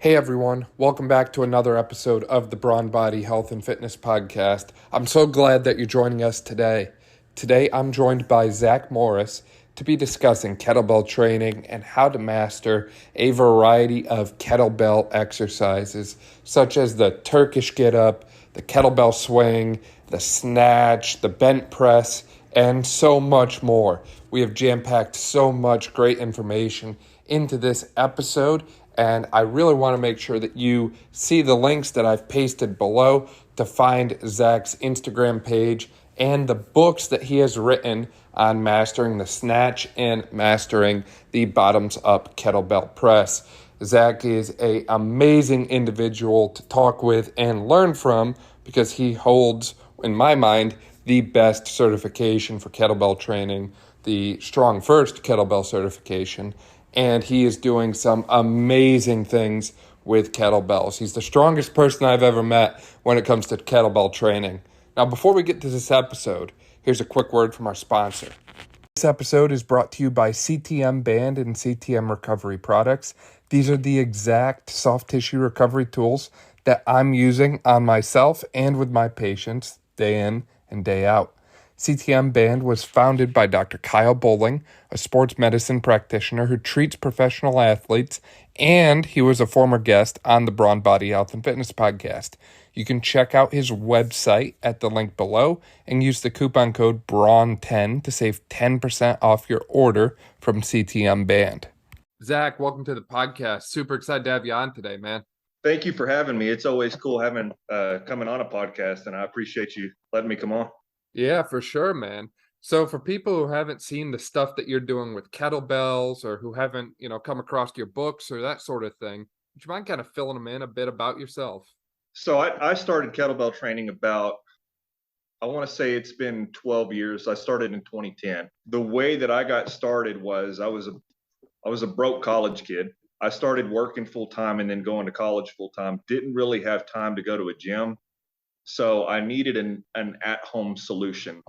Hey everyone, welcome back to another episode of the Brawn Body Health and Fitness Podcast. I'm so glad that you're joining us today. Today I'm joined by Zakary Morris to be discussing kettlebell training and how to master a variety of kettlebell exercises, such as the Turkish Getup, the kettlebell swing, the snatch, the bent press, and so much more. We have jam-packed so much great information into this episode, and I really want to make sure that you see the links that I've pasted below to find Zach's Instagram page and the books that he has written on mastering the snatch and mastering the bottoms up kettlebell press. Zach is an amazing individual to talk with and learn from because he holds, in my mind, the best certification for kettlebell training, the Strong First kettlebell certification, and he is doing some amazing things with kettlebells. He's the strongest person I've ever met when it comes to kettlebell training. Now, before we get to this episode, here's a quick word from our sponsor. This episode is brought to you by CTM Band and CTM Recovery Products. These are the exact soft tissue recovery tools that I'm using on myself and with my patients day in and day out. CTM Band was founded by Dr. Kyle Bowling, a sports medicine practitioner who treats professional athletes, and he was a former guest on the Brawn Body Health and Fitness Podcast. You can check out his website at the link below and use the coupon code BRAWN10 to save 10% off your order from CTM Band. Zach, welcome to the podcast. Super excited to have you on today, man. Thank you for having me. It's always cool having coming on a podcast, and I appreciate you letting me come on. Yeah, for sure, man. So for people who haven't seen the stuff that you're doing with kettlebells or who haven't, come across your books or that sort of thing, would you mind kind of filling them in a bit about yourself? So I started kettlebell training about, I want to say it's been 12 years. I started in 2010. The way that I got started was I was a broke college kid. I started working full time and then going to college full time. Didn't really have time to go to a gym. So I needed an at-home solution.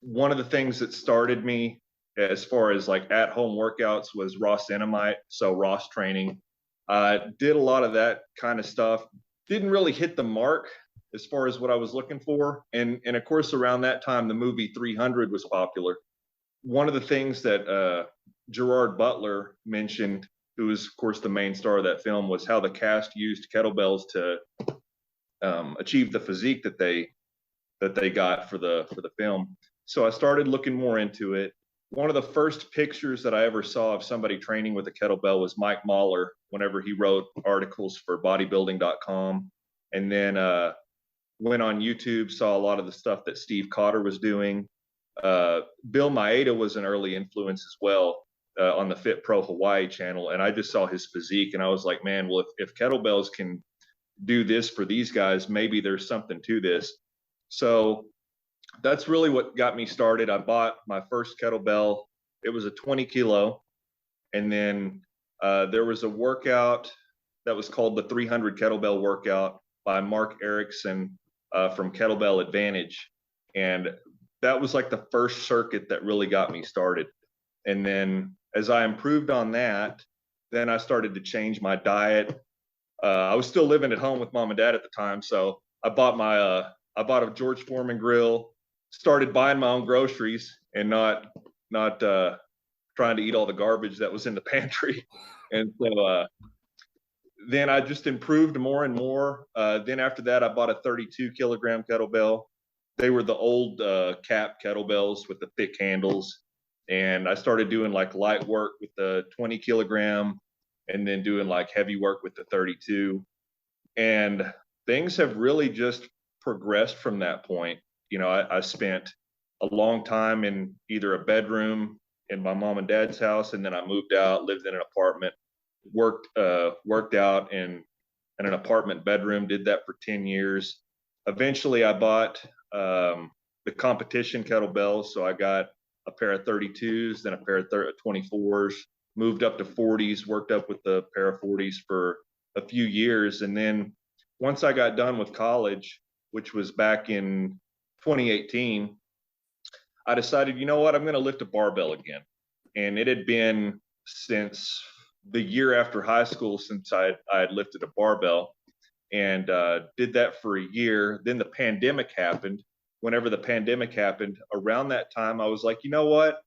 One of the things that started me as far as like at-home workouts was raw cinnamite, so Ross training. Did a lot of that kind of stuff. Didn't really hit the mark as far as what I was looking for. And of course, around that time, the movie 300 was popular. One of the things that Gerard Butler mentioned, who was, of course, the main star of that film, was how the cast used kettlebells to achieve the physique that they got for the film. So I started looking more into it. One of the first pictures that I ever saw of somebody training with a kettlebell was Mike Mahler, whenever he wrote articles for bodybuilding.com. And then went on YouTube, saw a lot of the stuff that Steve Cotter was doing. Bill Maeda was an early influence as well on the Fit Pro Hawaii channel. And I just saw his physique and I was like, man, well, if kettlebells can do this for these guys, maybe there's something to this. So that's really what got me started. I bought my first kettlebell. It was a 20 kilo. And then there was a workout that was called the 300 kettlebell workout by Mark Erickson from Kettlebell Advantage. And that was like the first circuit that really got me started. And then as I improved on that, then I started to change my diet. I was still living at home with mom and dad at the time. So I bought a George Foreman grill, started buying my own groceries and not trying to eat all the garbage that was in the pantry. And so then I just improved more and more. Then after that, I bought a 32 kilogram kettlebell. They were the old cap kettlebells with the thick handles. And I started doing like light work with the 20 kilogram and then doing like heavy work with the 32. And things have really just progressed from that point. I spent a long time in either a bedroom in my mom and dad's house, and then I moved out, lived in an apartment, worked out in an apartment bedroom, did that for 10 years. Eventually I bought the competition kettlebells. So I got a pair of 32s, then a pair of 24s, moved up to 40s, worked up with the pair of 40s for a few years. And then once I got done with college, which was back in 2018, I decided, you know what, I'm going to lift a barbell again. And it had been since the year after high school since I had lifted a barbell, and did that for a year. Then the pandemic happened. Whenever the pandemic happened, around that time, I was like, you know what?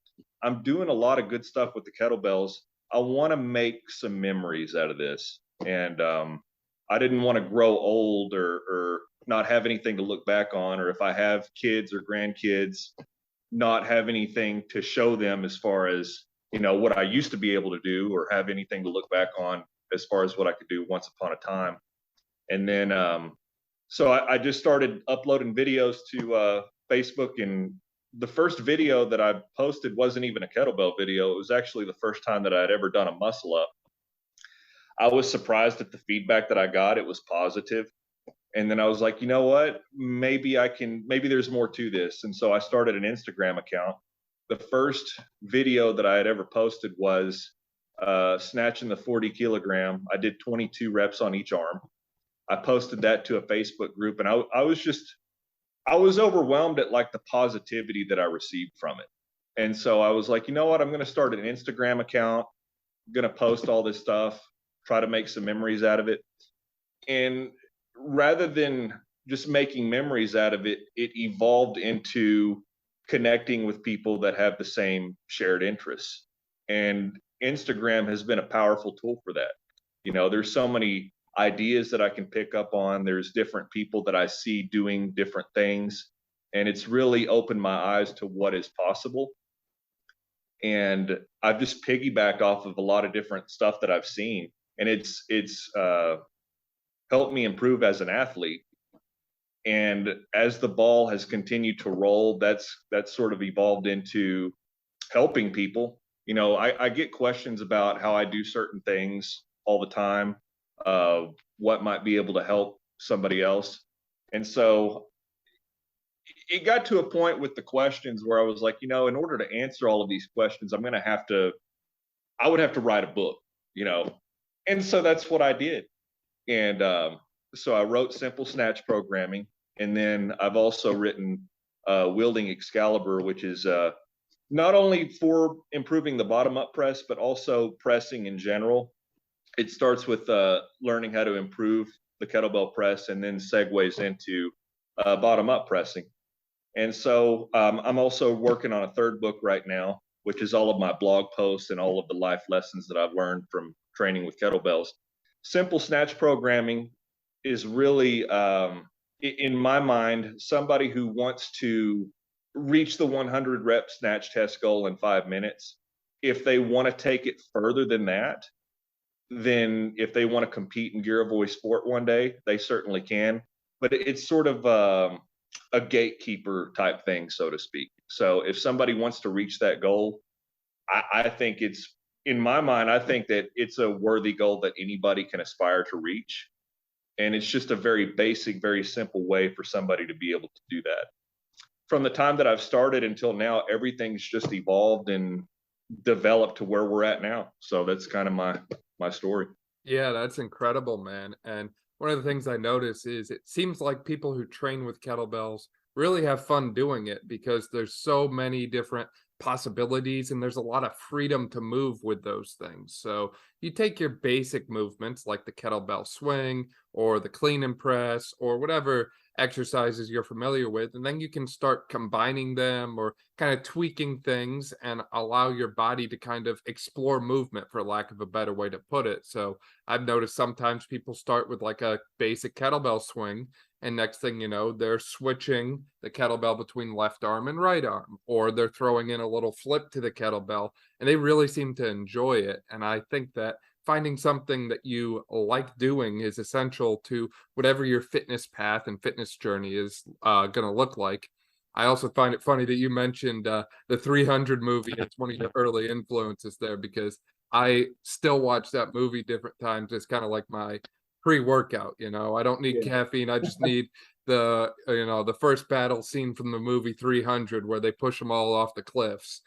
I'm doing a lot of good stuff with the kettlebells. I want to make some memories out of this. And I didn't want to grow old or not have anything to look back on, or if I have kids or grandkids, not have anything to show them as far as, you know, what I used to be able to do, or have anything to look back on as far as what I could do once upon a time. And then, so I just started uploading videos to Facebook. And the first video that I posted wasn't even a kettlebell video. It was actually the first time that I had ever done a muscle up. I was surprised at the feedback that I got. It was positive. And then I was like, you know what? Maybe there's more to this. And so I started an Instagram account. The first video that I had ever posted was snatching the 40 kilogram. I did 22 reps on each arm. I posted that to a Facebook group, and I was overwhelmed at like the positivity that I received from it. And so I was like, you know what? I'm going to start an Instagram account. I'm going to post all this stuff, try to make some memories out of it. And rather than just making memories out of it, it evolved into connecting with people that have the same shared interests. And Instagram has been a powerful tool for that. You know, there's so many ideas that I can pick up on. There's different people that I see doing different things, and it's really opened my eyes to what is possible. And I've just piggybacked off of a lot of different stuff that I've seen, and it's helped me improve as an athlete. And as the ball has continued to roll, that's sort of evolved into helping people. You know, I get questions about how I do certain things all the time, what might be able to help somebody else. And so it got to a point with the questions where I was like, you know, in order to answer all of these questions, I would have to write a book, you know. And so that's what I did. And so I wrote Simple Snatch Programming. And then I've also written Wielding Excalibur, which is not only for improving the bottom up press, but also pressing in general. It starts with learning how to improve the kettlebell press, and then segues into bottom up pressing. And so I'm also working on a third book right now, which is all of my blog posts and all of the life lessons that I've learned from training with kettlebells. Simple Snatch Programming is really, in my mind, somebody who wants to reach the 100 rep snatch test goal in 5 minutes. If they want to take it further than that, then if they want to compete in Gear Voice Sport one day, they certainly can. But it's sort of a gatekeeper type thing, so to speak. So if somebody wants to reach that goal, I think it's, in my mind, I think that it's a worthy goal that anybody can aspire to reach. And it's just a very basic, very simple way for somebody to be able to do that. From the time that I've started until now, everything's just evolved and developed to where we're at now. So that's kind of my story. Yeah, that's incredible, man. And one of the things I notice is it seems like people who train with kettlebells really have fun doing it, because there's so many different possibilities and there's a lot of freedom to move with those things. So you take your basic movements like the kettlebell swing or the clean and press or whatever exercises you're familiar with, and then you can start combining them or kind of tweaking things and allow your body to kind of explore movement, for lack of a better way to put it. So I've noticed sometimes people start with like a basic kettlebell swing, and next thing you know, they're switching the kettlebell between left arm and right arm, or they're throwing in a little flip to the kettlebell, and they really seem to enjoy it. And I think that finding something that you like doing is essential to whatever your fitness path and fitness journey is going to look like. I also find it funny that you mentioned the 300 movie as one of your early influences there, because I still watch that movie different times. It's kind of like my pre-workout, you know. I don't need caffeine. I just need the, you know, the first battle scene from the movie 300 where they push them all off the cliffs.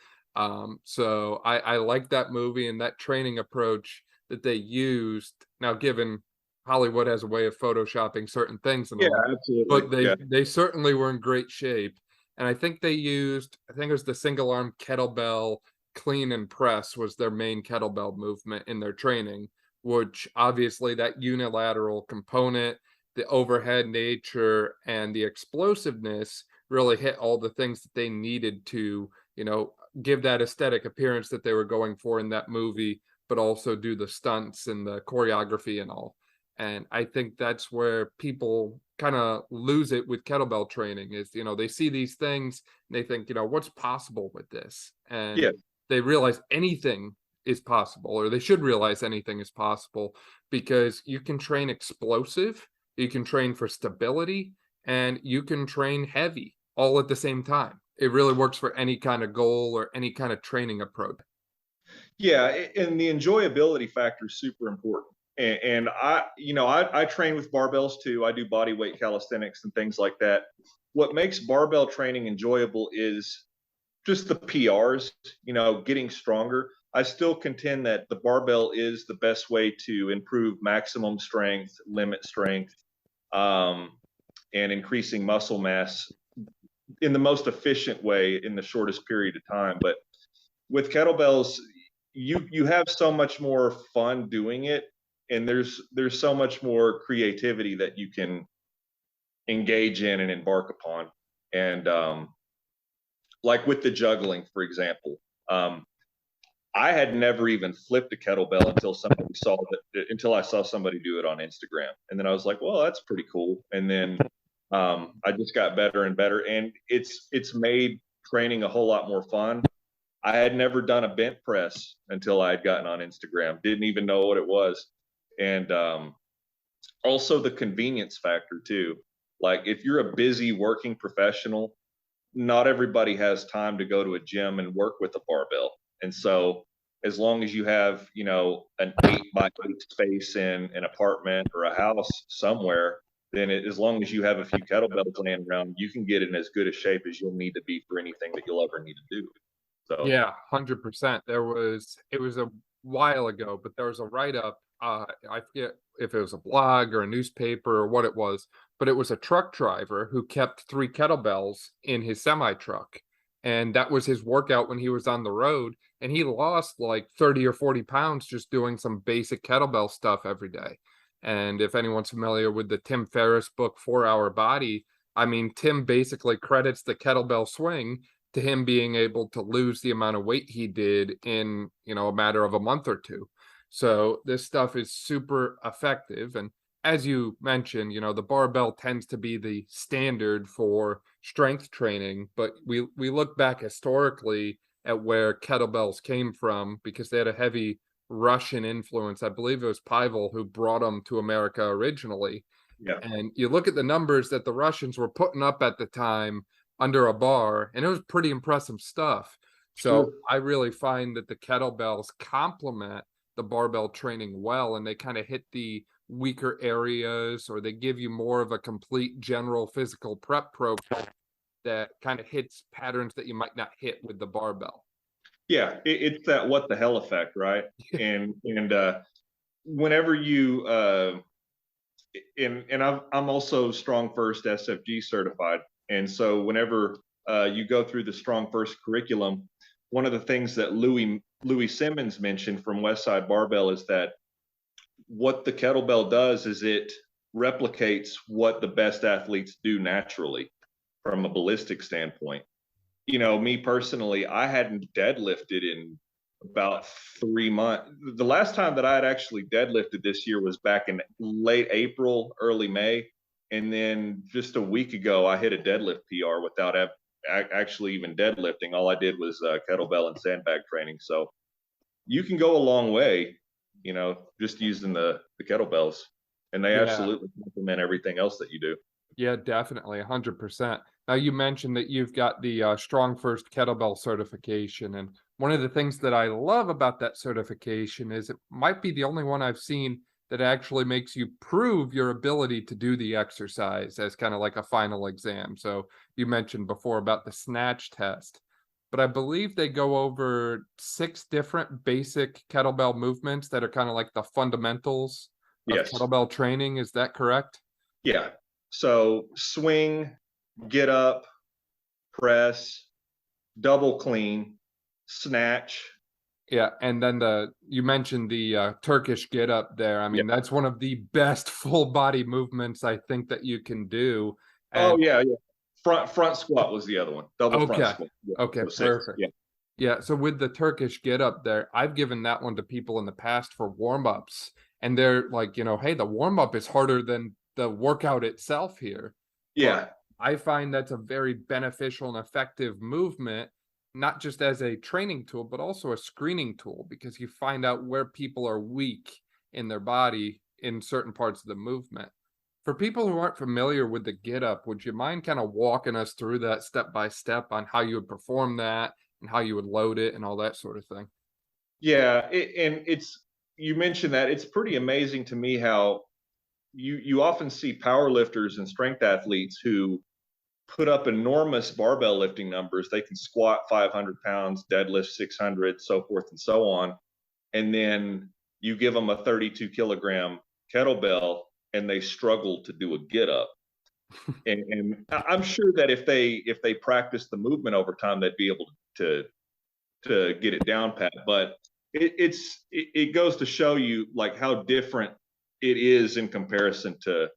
So I like that movie and that training approach that they used. Now, given Hollywood has a way of photoshopping certain things, and Absolutely. but they certainly were in great shape. And I think they used, I think it was the single arm kettlebell clean and press was their main kettlebell movement in their training, which obviously that unilateral component, the overhead nature, and the explosiveness really hit all the things that they needed to, give that aesthetic appearance that they were going for in that movie, but also do the stunts and the choreography and all. And I think that's where people kind of lose it with kettlebell training is, they see these things and they think, what's possible with this? And Yeah. they realize anything is possible, or they should realize anything is possible, because you can train explosive, you can train for stability, and you can train heavy all at the same time. It really works for any kind of goal or any kind of training approach. Yeah, and the enjoyability factor is super important. And I train with barbells too. I do body weight calisthenics and things like that. What makes barbell training enjoyable is just the PRs, getting stronger. I still contend that the barbell is the best way to improve maximum strength, limit strength, um, and increasing muscle mass in the most efficient way in the shortest period of time. But with kettlebells, you have so much more fun doing it, and there's so much more creativity that you can engage in and embark upon. And like with the juggling, for example, I had never even flipped a kettlebell until I saw somebody do it on Instagram, and then I was like, well, that's pretty cool. And then I just got better and better, and it's made training a whole lot more fun. I had never done a bent press until I had gotten on Instagram. Didn't even know what it was. And also the convenience factor too. Like if you're a busy working professional, not everybody has time to go to a gym and work with a barbell. And so as long as you have, an 8x8 space in an apartment or a house somewhere, then as long as you have a few kettlebells laying around, you can get in as good a shape as you'll need to be for anything that you'll ever need to do. So Yeah, 100%. It was a while ago, but there was a write-up, I forget if it was a blog or a newspaper or what it was, but it was a truck driver who kept 3 kettlebells in his semi truck. And that was his workout when he was on the road. And he lost like 30 or 40 pounds just doing some basic kettlebell stuff every day. And if anyone's familiar with the Tim Ferriss book, 4 Hour Body, I mean, Tim basically credits the kettlebell swing to him being able to lose the amount of weight he did in, a matter of a month or two. So this stuff is super effective. And as you mentioned, the barbell tends to be the standard for strength training, but we look back historically at where kettlebells came from, because they had a heavy Russian influence. I believe it was Pavel who brought them to America originally. yeah. And you look at the numbers that the Russians were putting up at the time under a bar, and it was pretty impressive stuff. So Sure. I really find that the kettlebells complement the barbell training well, and they kind of hit the weaker areas, or they give you more of a complete general physical prep program that kind of hits patterns that you might not hit with the barbell. Yeah, it's that what the hell effect, right? And whenever you and I'm also Strong First SFG certified, and so whenever you go through the Strong First curriculum, one of the things that Louis Simmons mentioned from Westside Barbell is that what the kettlebell does is it replicates what the best athletes do naturally from a ballistic standpoint. Me personally, I hadn't deadlifted in about 3 months. The last time that I had actually deadlifted this year was back in late April, early May. And then just a week ago, I hit a deadlift PR without actually even deadlifting. All I did was kettlebell and sandbag training. So you can go a long way, just using the kettlebells. And they Yeah. absolutely complement everything else that you do. Yeah, definitely, 100%. Now, you mentioned that you've got the Strong First Kettlebell certification, and one of the things that I love about that certification is it might be the only one I've seen that actually makes you prove your ability to do the exercise as kind of like a final exam. So you mentioned before about the Snatch test, but I believe they go over 6 different basic kettlebell movements that are kind of like the fundamentals of Yes. kettlebell training. Is that correct? Yeah. So swing, get up, press, double clean, Snatch. Yeah, and then you mentioned the Turkish Getup there. I Yeah. mean, that's one of the best full body movements I think that you can do. Oh And yeah, yeah. Front squat was the other one. Double front okay, squat. Yeah. okay, So six. perfect. Yeah. Yeah, so with the Turkish Getup there, I've given that one to people in the past for warm-ups, and they're like, hey, the warm-up is harder than the workout itself here. But Yeah. I find that's a very beneficial and effective movement, not just as a training tool, but also a screening tool, because you find out where people are weak in their body in certain parts of the movement. For people who aren't familiar with the Get Up, would you mind kind of walking us through that step by step on how you would perform that and how you would load it and all that sort of thing? Yeah. And it's, you mentioned that it's pretty amazing to me how you often see power lifters and strength athletes who put up enormous barbell lifting numbers. They can squat 500 pounds, deadlift 600, so forth and so on. And then you give them a 32 kilogram kettlebell and they struggle to do a get up. And I'm sure that if they practice the movement over time, they'd be able to get it down pat. But it goes to show you like how different it is in comparison to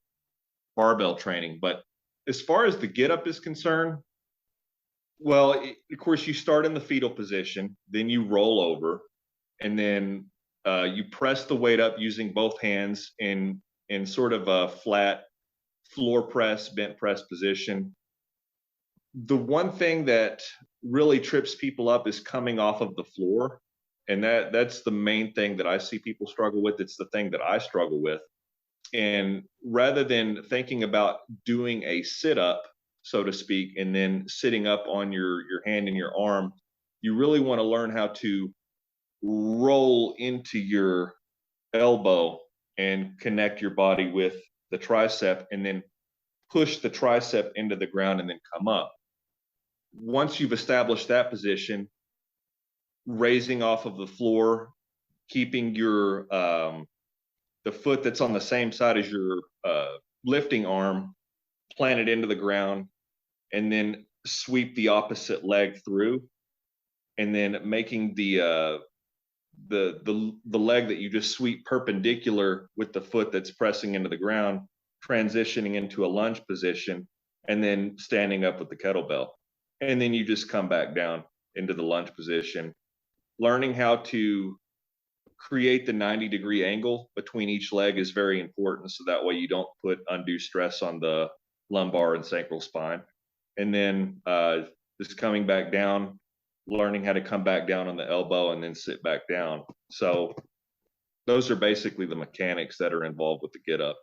barbell training. But as far as the get up is concerned, well, of course, you start in the fetal position, then you roll over, and then you press the weight up using both hands in sort of a flat floor press, bent press position. The one thing that really trips people up is coming off of the floor, and that's the main thing that I see people struggle with. It's the thing that I struggle with. And rather than thinking about doing a sit up, so to speak, and then sitting up on your hand and your arm, you really want to learn how to roll into your elbow and connect your body with the tricep, and then push the tricep into the ground and then come up. Once you've established that position, raising off of the floor, keeping your the foot that's on the same side as your lifting arm planted into the ground, and then sweep the opposite leg through, and then making the leg that you just sweep perpendicular with the foot that's pressing into the ground, transitioning into a lunge position, and then standing up with the kettlebell. And then you just come back down into the lunge position. Learning how to create the 90-degree angle between each leg is very important. So that way you don't put undue stress on the lumbar and sacral spine. And then just coming back down, learning how to come back down on the elbow and then sit back down. So those are basically the mechanics that are involved with the get up.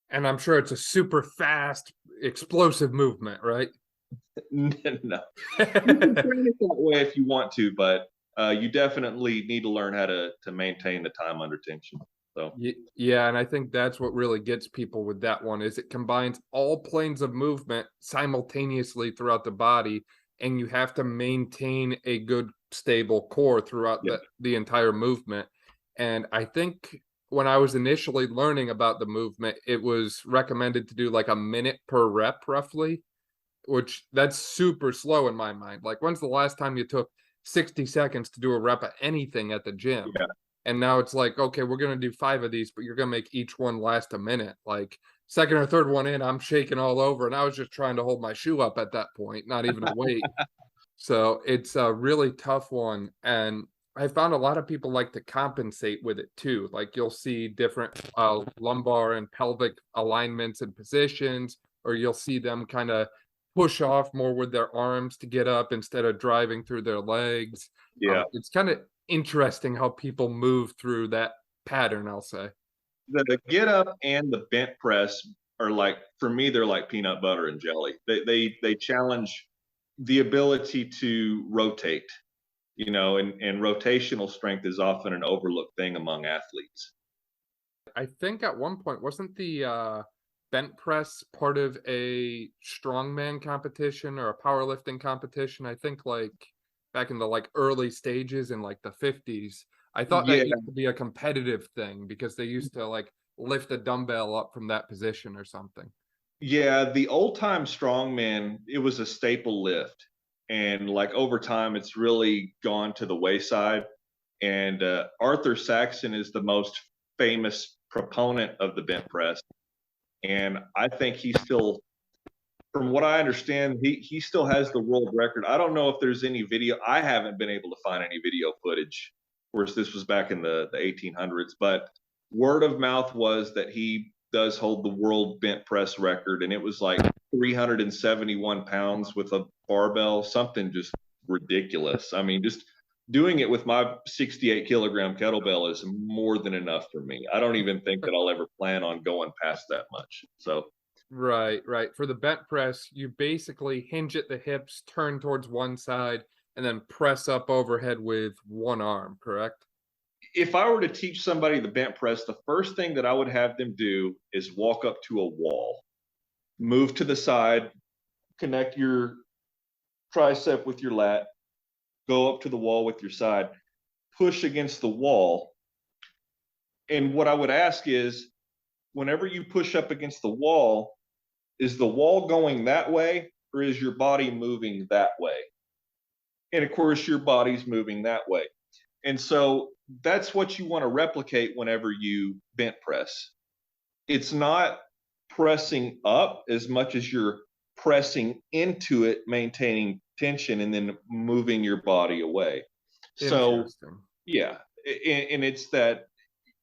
And I'm sure it's a super fast, explosive movement, right? No, you can train it that way if you want to, but you definitely need to learn how to maintain the time under tension. So Yeah, and I think that's what really gets people with that one is it combines all planes of movement simultaneously throughout the body, and you have to maintain a good stable core throughout yeah, the entire movement. And I think when I was initially learning about the movement, it was recommended to do like a minute per rep roughly, which that's super slow in my mind. Like, when's the last time you took 60 seconds to do a rep of anything at the gym? yeah, And now it's like, okay, we're going to do 5 of these, but you're going to make each one last a minute. Like, second or third one in, I'm shaking all over. And I was just trying to hold my shoe up at that point, not even a weight. So it's a really tough one. And I found a lot of people like to compensate with it too. Like, you'll see different lumbar and pelvic alignments and positions, or you'll see them kind of push off more with their arms to get up instead of driving through their legs. yeah. It's kind of interesting how people move through that pattern, I'll say. The get up and the bent press are like, for me, they're like peanut butter and jelly. They challenge the ability to rotate, and rotational strength is often an overlooked thing among athletes. I think at one point, wasn't the bent press part of a strongman competition or a powerlifting competition? I think like back in the like early stages in like the 50s. I thought Yeah, that used to be a competitive thing because they used to like lift a dumbbell up from that position or something. yeah. The old time strongman, it was a staple lift. And like over time, it's really gone to the wayside. And Arthur Saxon is the most famous proponent of the bent press. And I think he still, from what I understand, he still has the world record. I don't know if there's any video. I haven't been able to find any video footage. Of course, this was back in the 1800s, but word of mouth was that he does hold the world bent press record, and it was like 371 pounds with a barbell, something just ridiculous. I mean, just doing it with my 68 kilogram kettlebell is more than enough for me. I don't even think that I'll ever plan on going past that much. So Right, right. For the bent press, you basically hinge at the hips, turn towards one side, and then press up overhead with one arm, correct? if I were to teach somebody the bent press, the first thing that I would have them do is walk up to a wall, move to the side, connect your tricep with your lat, go up to the wall with your side, push against the wall. And what I would ask is, whenever you push up against the wall, is the wall going that way or is your body moving that way? And of course, your body's moving that way. And so that's what you want to replicate whenever you bent press. It's not pressing up as much as you're pressing into it, maintaining tension, and then moving your body away. So, Interesting. yeah. And it's that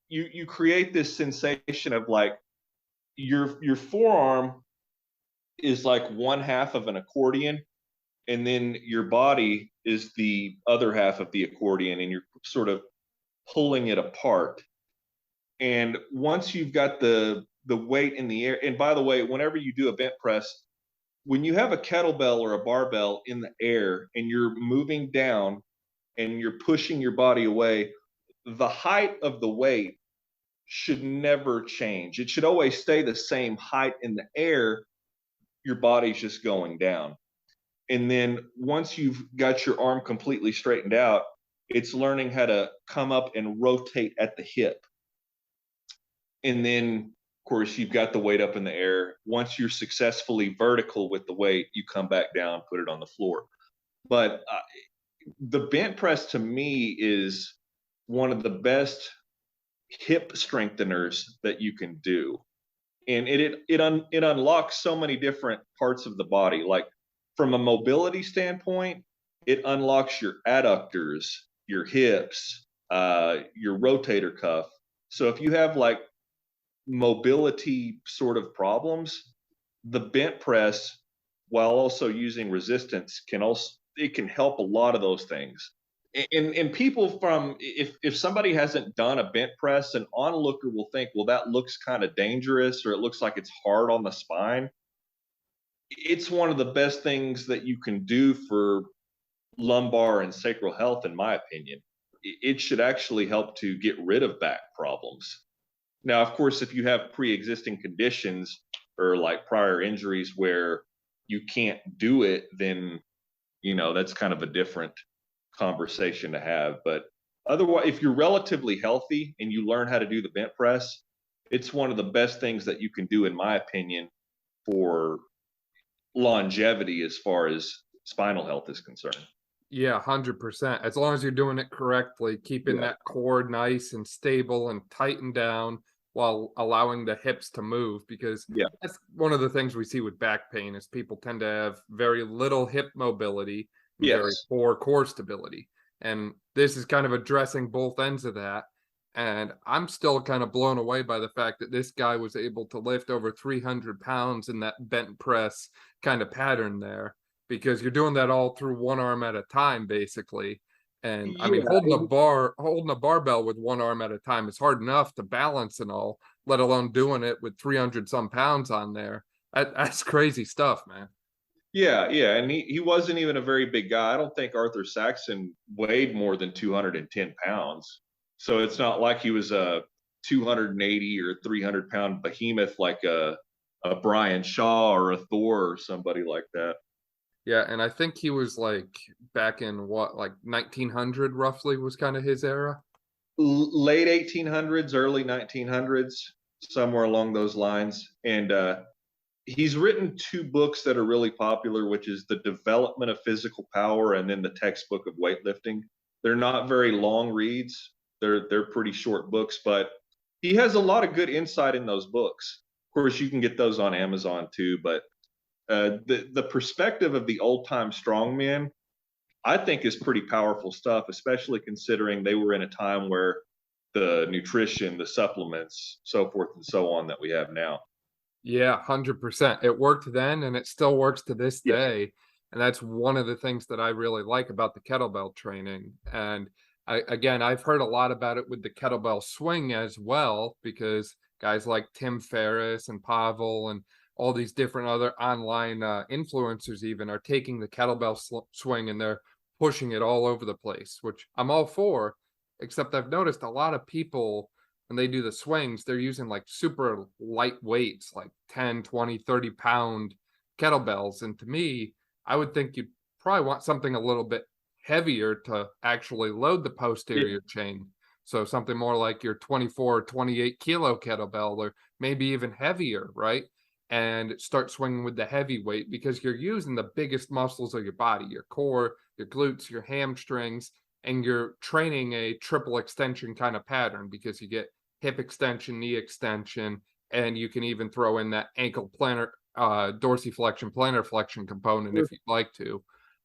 you create this sensation of like your forearm is like one half of an accordion, and then your body is the other half of the accordion, and you're sort of pulling it apart. And once you've got the weight in the air, and by the way, whenever you do a bent press, when you have a kettlebell or a barbell in the air and you're moving down and you're pushing your body away, the height of the weight should never change. It should always stay the same height in the air. Your body's just going down. And then once you've got your arm completely straightened out, it's learning how to come up and rotate at the hip. And then, of course, you've got the weight up in the air. Once you're successfully vertical with the weight, you come back down, put it on the floor. But the bent press to me is one of the best hip strengtheners that you can do. And it unlocks so many different parts of the body. Like from a mobility standpoint, it unlocks your adductors, your hips, your rotator cuff. So if you have like mobility sort of problems, the bent press, while also using resistance, can help a lot of those things. And people from if somebody hasn't done a bent press, an onlooker will think, well, that looks kind of dangerous, or it looks like it's hard on the spine. It's one of the best things that you can do for lumbar and sacral health, in my opinion. It should actually help to get rid of back problems. Now, of course, if you have pre-existing conditions or like prior injuries where you can't do it, then that's kind of a different conversation to have. But otherwise, if you're relatively healthy and you learn how to do the bent press, it's one of the best things that you can do, in my opinion, for longevity as far as spinal health is concerned. Yeah, 100%. As long as you're doing it correctly, keeping Yeah. that core nice and stable and tightened down while allowing the hips to move, because Yeah. that's one of the things we see with back pain is people tend to have very little hip mobility and very Yes. poor core stability. And this is kind of addressing both ends of that. And I'm still kind of blown away by the fact that this guy was able to lift over 300 pounds in that bent press kind of pattern there, because you're doing that all through one arm at a time, basically. And I mean, Yeah. holding a barbell with one arm at a time is hard enough to balance and all, let alone doing it with 300 some pounds on there. That's crazy stuff, man. Yeah, yeah, and he wasn't even a very big guy. I don't think Arthur Saxon weighed more than 210 pounds. So it's not like he was a 280 or 300-pound behemoth like a Brian Shaw or a Thor or somebody like that. Yeah, and I think he was like back in what, like 1900 roughly was kind of his era. Late 1800s, early 1900s, somewhere along those lines. And He's written two books that are really popular, which is The Development of Physical Power and then The Textbook of Weightlifting. They're not very long reads. They're pretty short books, but he has a lot of good insight in those books. Of course, you can get those on Amazon too, but the perspective of the old time strongmen, I think, is pretty powerful stuff, especially considering they were in a time where the nutrition, the supplements, so forth and so on that we have now. Yeah, 100%. It worked then and it still works to this Yeah. day. And that's one of the things that I really like about the kettlebell training. And I've heard a lot about it with the kettlebell swing as well, because guys like Tim Ferriss and Pavel and all these different other online influencers even are taking the kettlebell swing and they're pushing it all over the place, which I'm all for, except I've noticed a lot of people when they do the swings, they're using like super light weights, like 10, 20, 30 pound kettlebells. And to me, I would think you'd probably want something a little bit heavier to actually load the posterior chain. So something more like your 24 or 28 kilo kettlebell, or maybe even heavier, right? And start swinging with the heavy weight because you're using the biggest muscles of your body, your core, your glutes, your hamstrings, and you're training a triple extension kind of pattern because you get hip extension, knee extension, and you can even throw in that ankle plantar, dorsiflexion, plantar flexion component if you'd like to.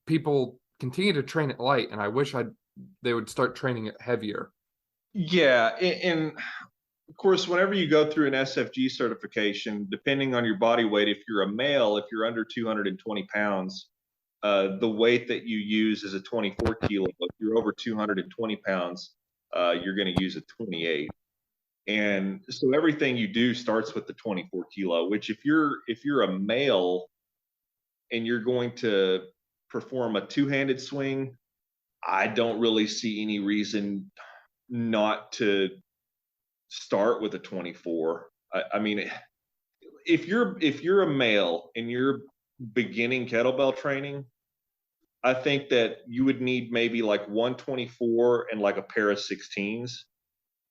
People continue to train it light, and I wish they would start training it heavier. Yeah, and of course, whenever you go through an SFG certification, depending on your body weight, if you're a male, if you're under 220 pounds, the weight that you use is a 24 kilo. If you're over 220 pounds, you're going to use a 28. And so everything you do starts with the 24 kilo. Which, if you're a male and you're going to perform a two-handed swing, I don't really see any reason not to start with a 24. I mean, if you're a male and you're beginning kettlebell training, I think that you would need maybe like 124 and like a pair of 16s.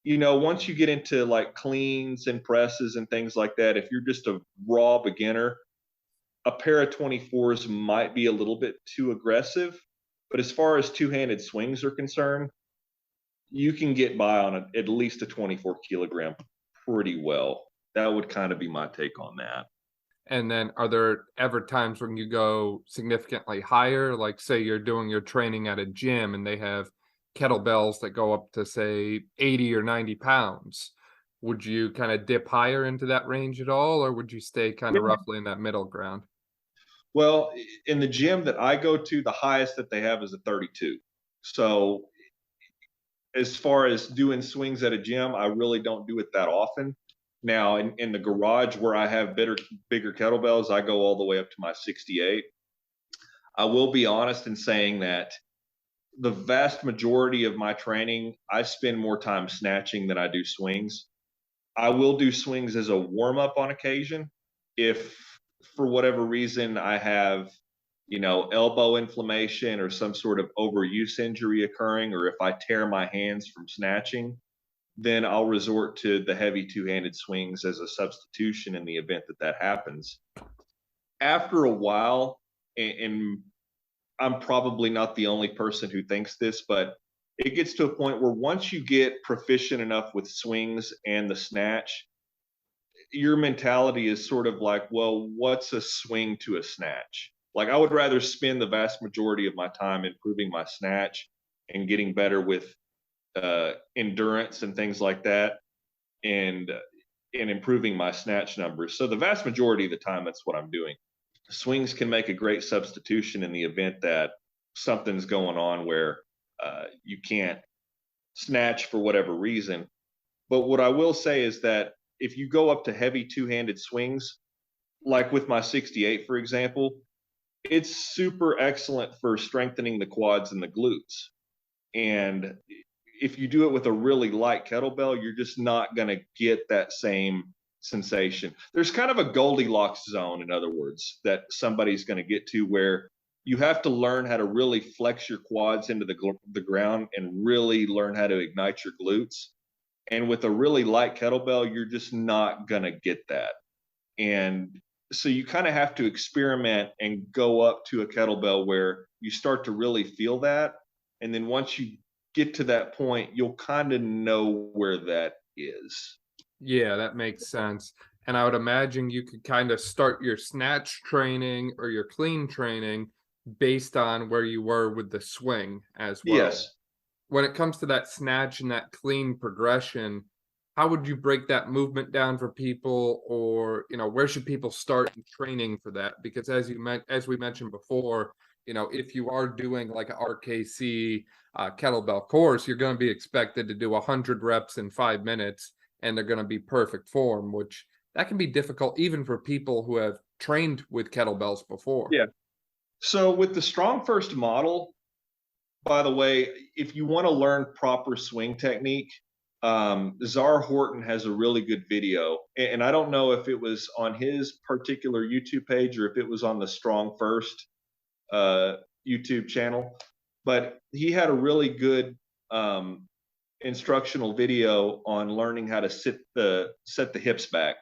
Once you get into like cleans and presses and things like that, if you're just a raw beginner, a pair of 24s might be a little bit too aggressive. But as far as two-handed swings are concerned, you can get by on at least a 24 kilogram pretty well. That would kind of be my take on that. And then are there ever times when you go significantly higher? Like say you're doing your training at a gym and they have kettlebells that go up to say 80 or 90 pounds. Would you kind of dip higher into that range at all, or would you stay kind of Yeah. roughly in that middle ground? Well, in the gym that I go to, the highest that they have is a 32. So as far as doing swings at a gym, I really don't do it that often. Now, in the garage where I have bigger kettlebells, I go all the way up to my 68. I will be honest in saying that the vast majority of my training, I spend more time snatching than I do swings. I will do swings as a warm up on occasion. If for whatever reason I have, elbow inflammation or some sort of overuse injury occurring, or if I tear my hands from snatching, then I'll resort to the heavy two-handed swings as a substitution in the event that that happens. After a while, and I'm probably not the only person who thinks this, but it gets to a point where once you get proficient enough with swings and the snatch, your mentality is sort of like, well, what's a swing to a snatch? Like, I would rather spend the vast majority of my time improving my snatch and getting better with endurance and things like that, and improving my snatch numbers. So the vast majority of the time, that's what I'm doing. Swings can make a great substitution in the event that something's going on where you can't snatch for whatever reason. But what I will say is that if you go up to heavy two-handed swings, like with my 68, for example, it's super excellent for strengthening the quads and the glutes. And if you do it with a really light kettlebell, you're just not going to get that same sensation. There's kind of a Goldilocks zone, in other words, that somebody's going to get to where you have to learn how to really flex your quads into the ground and really learn how to ignite your glutes. And with a really light kettlebell, you're just not going to get that. And So you kind of have to experiment and go up to a kettlebell where you start to really feel that. And then once you get to that point, you'll kind of know where that is. Yeah, that makes sense. And I would imagine you could kind of start your snatch training or your clean training based on where you were with the swing as well. Yes. When it comes to that snatch and that clean progression, how would you break that movement down for people, or where should people start in training for that? Because as we mentioned before, if you are doing like an RKC kettlebell course, you're going to be expected to do 100 reps in 5 minutes, and they're going to be perfect form, which that can be difficult even for people who have trained with kettlebells before. Yeah. So with the Strong First model, by the way, if you want to learn proper swing technique, Czar Horton has a really good video. And I don't know if it was on his particular YouTube page or if it was on the Strong First uh, YouTube channel, but he had a really good instructional video on learning how to set the hips back,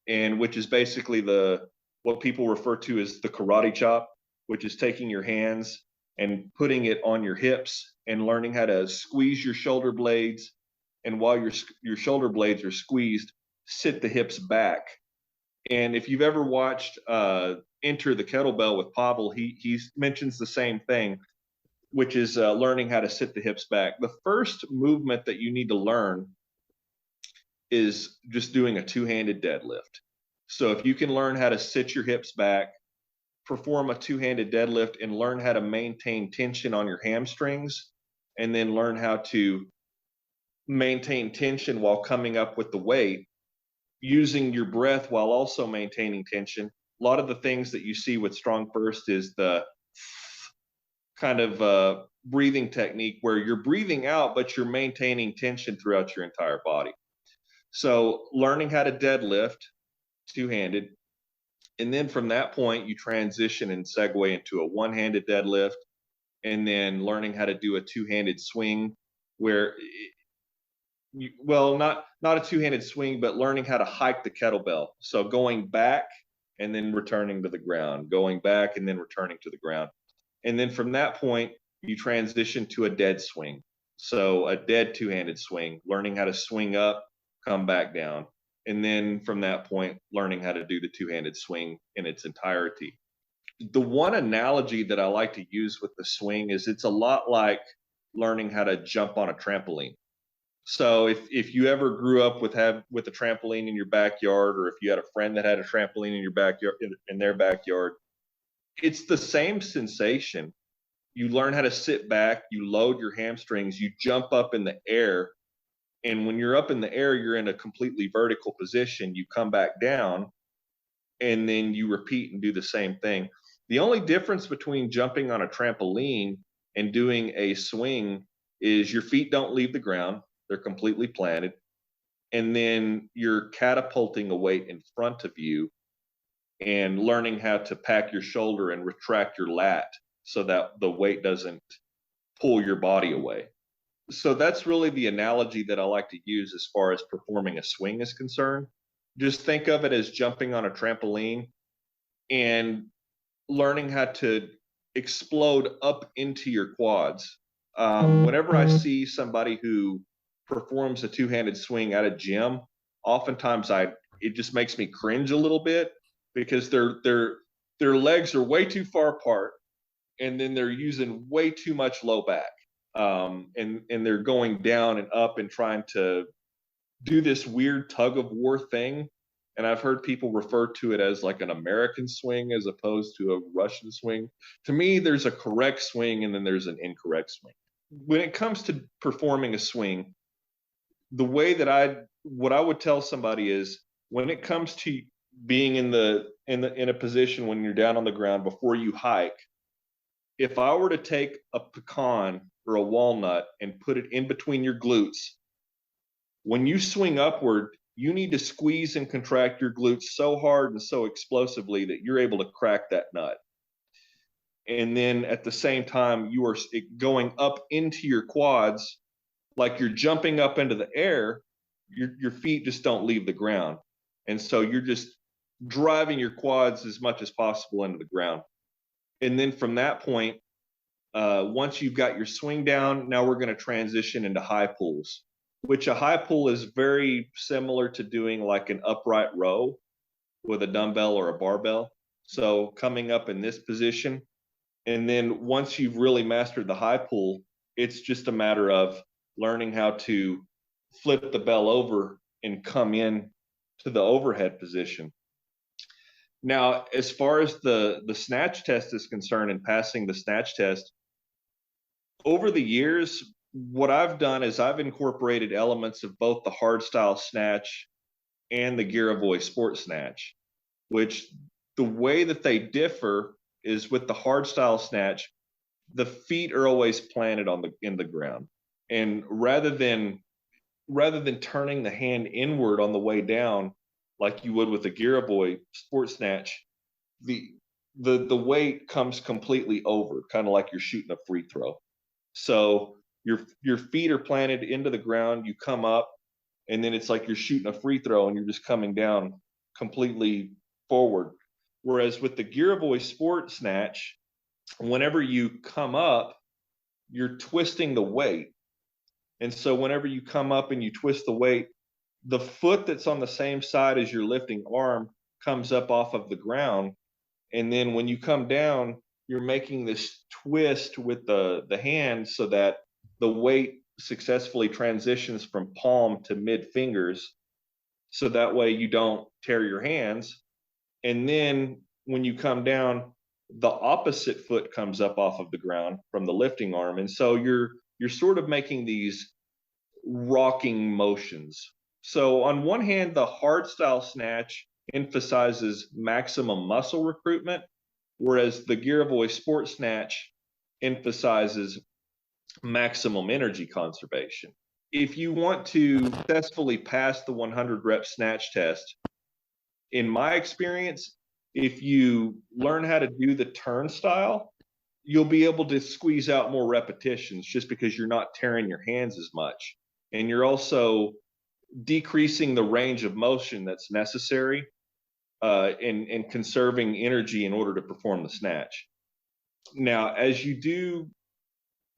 and which is basically the what people refer to as the karate chop, which is taking your hands and putting it on your hips and learning how to squeeze your shoulder blades, and while your shoulder blades are squeezed, sit the hips back. And if you've ever watched Enter the Kettlebell with Pavel, he mentions the same thing, which is learning how to sit the hips back. The first movement that you need to learn is just doing a two-handed deadlift. So if you can learn how to sit your hips back, perform a two-handed deadlift, and learn how to maintain tension on your hamstrings, and then learn how to maintain tension while coming up with the weight, using your breath while also maintaining tension. A lot of the things that you see with Strong First is the kind of breathing technique where you're breathing out, but you're maintaining tension throughout your entire body. So learning how to deadlift two-handed, and then from that point you transition and segue into a one-handed deadlift, and then learning how to do a two-handed swing where well, not a two-handed swing, but learning how to hike the kettlebell. So going back and then returning to the ground, going back and then returning to the ground. And then from that point, you transition to a dead swing. So a dead two-handed swing, learning how to swing up, come back down. And then from that point, learning how to do the two-handed swing in its entirety. The one analogy that I like to use with the swing is it's a lot like learning how to jump on a trampoline. So if you ever grew up with a trampoline in your backyard, or if you had a friend that had a trampoline in your backyard, in their backyard, it's the same sensation. You learn how to sit back, you load your hamstrings, you jump up in the air, and when you're up in the air, you're in a completely vertical position. You come back down, and then you repeat and do the same thing. The only difference between jumping on a trampoline and doing a swing is your feet don't leave the ground. They're completely planted. And then you're catapulting a weight in front of you and learning how to pack your shoulder and retract your lat so that the weight doesn't pull your body away. So that's really the analogy that I like to use as far as performing a swing is concerned. Just think of it as jumping on a trampoline and learning how to explode up into your quads. Whenever I see somebody who performs a two-handed swing at a gym, oftentimes it just makes me cringe a little bit because their legs are way too far apart, and then they're using way too much low back, and they're going down and up and trying to do this weird tug of war thing. And I've heard people refer to it as like an American swing as opposed to a Russian swing. To me, there's a correct swing and then there's an incorrect swing. When it comes to performing a swing, the way that what I would tell somebody is, when it comes to being in a position when you're down on the ground before you hike, if I were to take a pecan or a walnut and put it in between your glutes, when you swing upward, you need to squeeze and contract your glutes so hard and so explosively that you're able to crack that nut. And then at the same time, you are going up into your quads like you're jumping up into the air. Your feet just don't leave the ground. And so you're just driving your quads as much as possible into the ground. And then from that point, once you've got your swing down, now we're going to transition into high pulls, which a high pull is very similar to doing like an upright row with a dumbbell or a barbell. So coming up in this position, and then once you've really mastered the high pull, it's just a matter of learning how to flip the bell over and come in to the overhead position. Now, as far as the snatch test is concerned and passing the snatch test, over the years, what I've done is I've incorporated elements of both the hardstyle snatch and the Giraboy sport snatch, which the way that they differ is with the hardstyle snatch, the feet are always planted in the ground. And rather than turning the hand inward on the way down, like you would with a Giraboy sport snatch, the weight comes completely over, kind of like you're shooting a free throw. So your feet are planted into the ground, you come up, and then it's like you're shooting a free throw and you're just coming down completely forward. Whereas with the Giraboy sport snatch, whenever you come up, you're twisting the weight. And so whenever you come up and you twist the weight, the foot that's on the same side as your lifting arm comes up off of the ground. And then when you come down, you're making this twist with the hand so that the weight successfully transitions from palm to mid fingers. So that way you don't tear your hands. And then when you come down, the opposite foot comes up off of the ground from the lifting arm. And so you're sort of making these rocking motions. So on one hand, the hardstyle snatch emphasizes maximum muscle recruitment, whereas the Giraboy sport snatch emphasizes maximum energy conservation. If you want to successfully pass the 100 rep snatch test, in my experience, if you learn how to do the turnstile, you'll be able to squeeze out more repetitions just because you're not tearing your hands as much. And you're also decreasing the range of motion that's necessary and conserving energy in order to perform the snatch. Now, as you do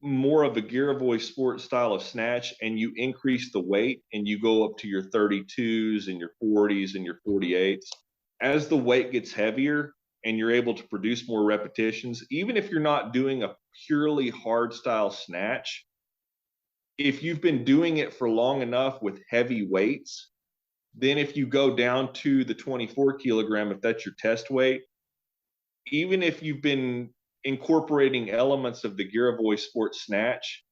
more of a Giraboy sport style of snatch and you increase the weight and you go up to your 32s and your 40s and your 48s, as the weight gets heavier and you're able to produce more repetitions, even if you're not doing a purely hard style snatch, if you've been doing it for long enough with heavy weights, then if you go down to the 24 kilogram, if that's your test weight, even if you've been incorporating elements of the Giraboy sport snatch,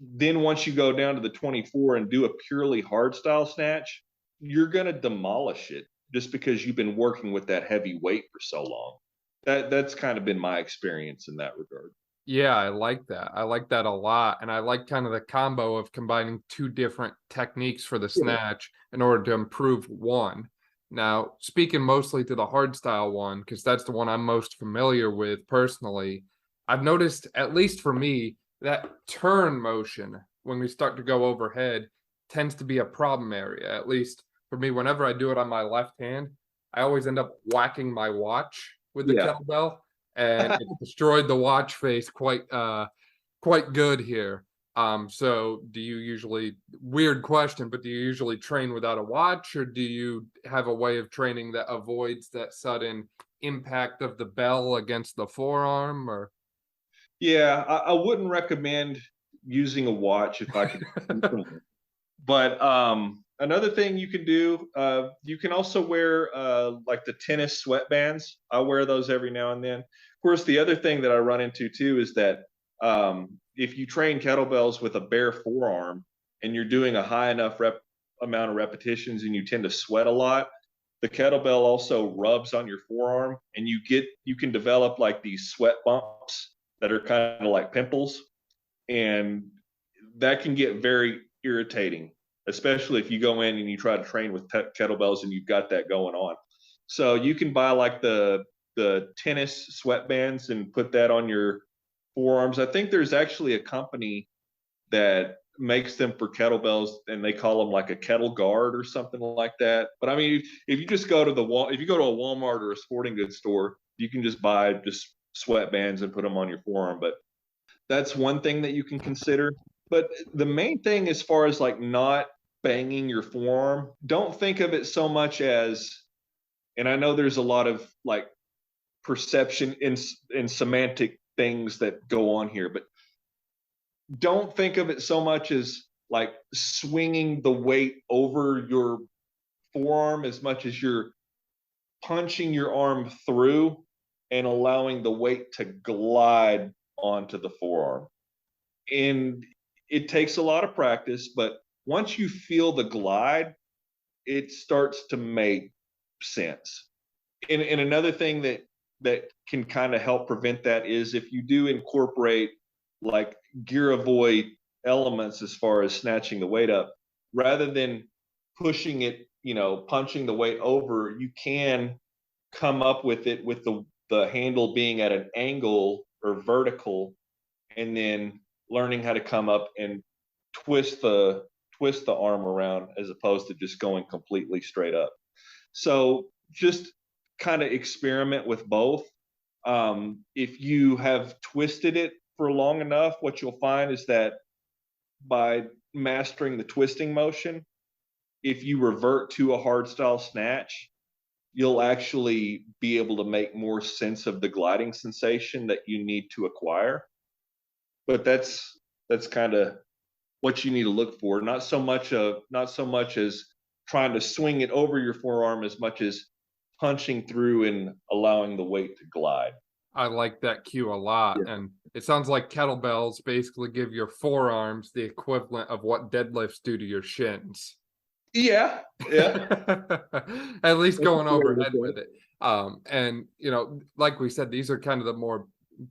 then once you go down to the 24 and do a purely hard style snatch, you're going to demolish it just because you've been working with that heavy weight for so long. That's kind of been my experience in that regard. Yeah, I like that. I like that a lot. And I like kind of the combo of combining two different techniques for the snatch in order to improve one. Now, speaking mostly to the hard style one, because that's the one I'm most familiar with personally, I've noticed, at least for me, that turn motion when we start to go overhead tends to be a problem area. At least for me, whenever I do it on my left hand, I always end up whacking my watch with the kettlebell, and it destroyed the watch face quite good here. So do you usually, weird question, but do you usually train without a watch, or do you have a way of training that avoids that sudden impact of the bell against the forearm? Or yeah, I wouldn't recommend using a watch if I could. But another thing you can do, you can also wear like the tennis sweatbands. I wear those every now and then. Of course, the other thing that I run into too is that if you train kettlebells with a bare forearm and you're doing a high enough amount of repetitions and you tend to sweat a lot, the kettlebell also rubs on your forearm and you can develop like these sweat bumps that are kind of like pimples, and that can get very irritating, especially if you go in and you try to train with kettlebells and you've got that going on. So you can buy like the tennis sweatbands and put that on your forearms. I think there's actually a company that makes them for kettlebells, and they call them like a kettle guard or something like that. But I mean, if you just go to if you go to a Walmart or a sporting goods store, you can just buy just sweatbands and put them on your forearm. But that's one thing that you can consider. But the main thing, as far as like not banging your forearm, don't think of it so much as, and I know there's a lot of like perception in semantic things that go on here, but don't think of it so much as like swinging the weight over your forearm as much as you're punching your arm through and allowing the weight to glide onto the forearm. And it takes a lot of practice, but once you feel the glide, it starts to make sense. And another thing that can kind of help prevent that is if you do incorporate like gear avoid elements as far as snatching the weight up, rather than pushing it, punching the weight over, you can come up with it with the handle being at an angle or vertical, and then learning how to come up and twist the arm around as opposed to just going completely straight up. So just kind of experiment with both. If you have twisted it for long enough, what you'll find is that by mastering the twisting motion, if you revert to a hard style snatch, you'll actually be able to make more sense of the gliding sensation that you need to acquire. But that's kind of what you need to look for. Not so much as trying to swing it over your forearm as much as punching through and allowing the weight to glide. I like that cue a lot. Yeah. And it sounds like kettlebells basically give your forearms the equivalent of what deadlifts do to your shins. Yeah. At least going overhead with it. And like we said, these are kind of the more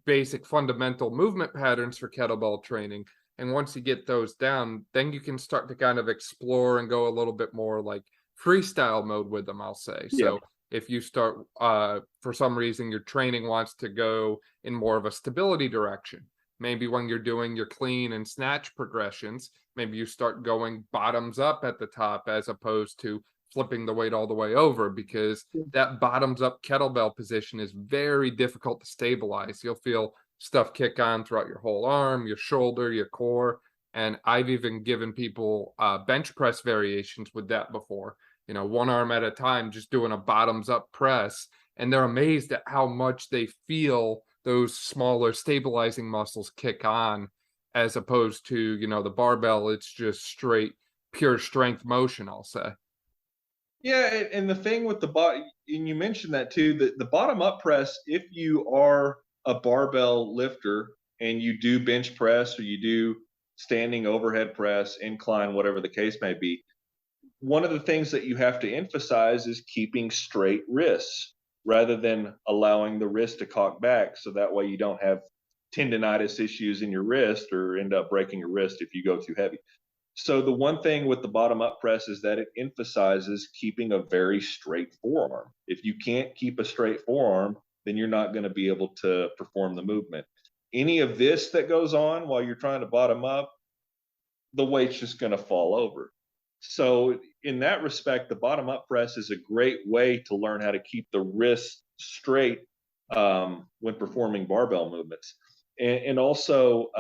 basic fundamental movement patterns for kettlebell training. And once you get those down, then you can start to kind of explore and go a little bit more like freestyle mode with them, I'll say. Yeah. So if you start, for some reason, your training wants to go in more of a stability direction, maybe when you're doing your clean and snatch progressions, maybe you start going bottoms up at the top as opposed to flipping the weight all the way over, because that bottoms up kettlebell position is very difficult to stabilize. You'll feel stuff kick on throughout your whole arm, your shoulder, your core. And I've even given people bench press variations with that before, one arm at a time, just doing a bottoms up press. And they're amazed at how much they feel those smaller stabilizing muscles kick on, as opposed to, the barbell, it's just straight, pure strength motion, I'll say. Yeah, and the thing with the bottom, and you mentioned that too, that the bottom up press, if you are a barbell lifter and you do bench press or you do standing overhead press, incline, whatever the case may be, one of the things that you have to emphasize is keeping straight wrists rather than allowing the wrist to cock back. So that way you don't have tendonitis issues in your wrist or end up breaking your wrist if you go too heavy. So the one thing with the bottom up press is that it emphasizes keeping a very straight forearm. If you can't keep a straight forearm, then you're not going to be able to perform the movement. Any of this that goes on while you're trying to bottom up, the weight's just going to fall over. So in that respect, the bottom up press is a great way to learn how to keep the wrist straight when performing barbell movements. And also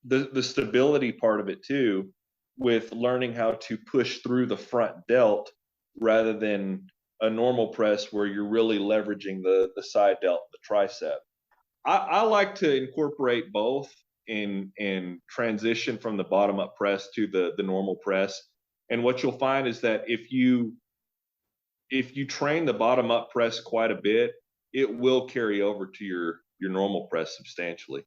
the stability part of it too, with learning how to push through the front delt rather than a normal press where you're really leveraging the side delt, the tricep. I like to incorporate both in transition from the bottom up press to the normal press. And what you'll find is that if you train the bottom up press quite a bit, it will carry over to your normal press substantially.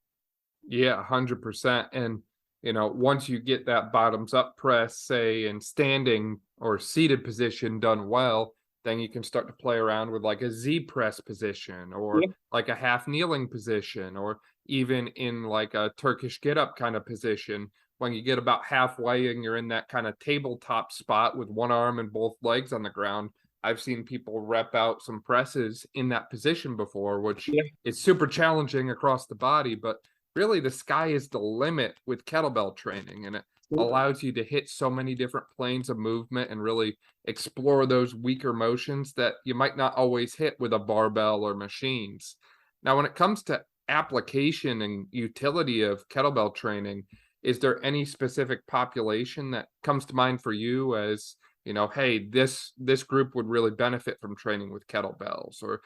Yeah, 100%. And once you get that bottoms up press, say in standing or seated position done well, then you can start to play around with like a Z press position or like a half kneeling position, or even in like a Turkish Getup kind of position. When you get about halfway and you're in that kind of tabletop spot with one arm and both legs on the ground, I've seen people rep out some presses in that position before, which is super challenging across the body, but really the sky is the limit with kettlebell training. And allows you to hit so many different planes of movement and really explore those weaker motions that you might not always hit with a barbell or machines. Now, when it comes to application and utility of kettlebell training, is there any specific population that comes to mind for you as, hey, this group would really benefit from training with kettlebells, or,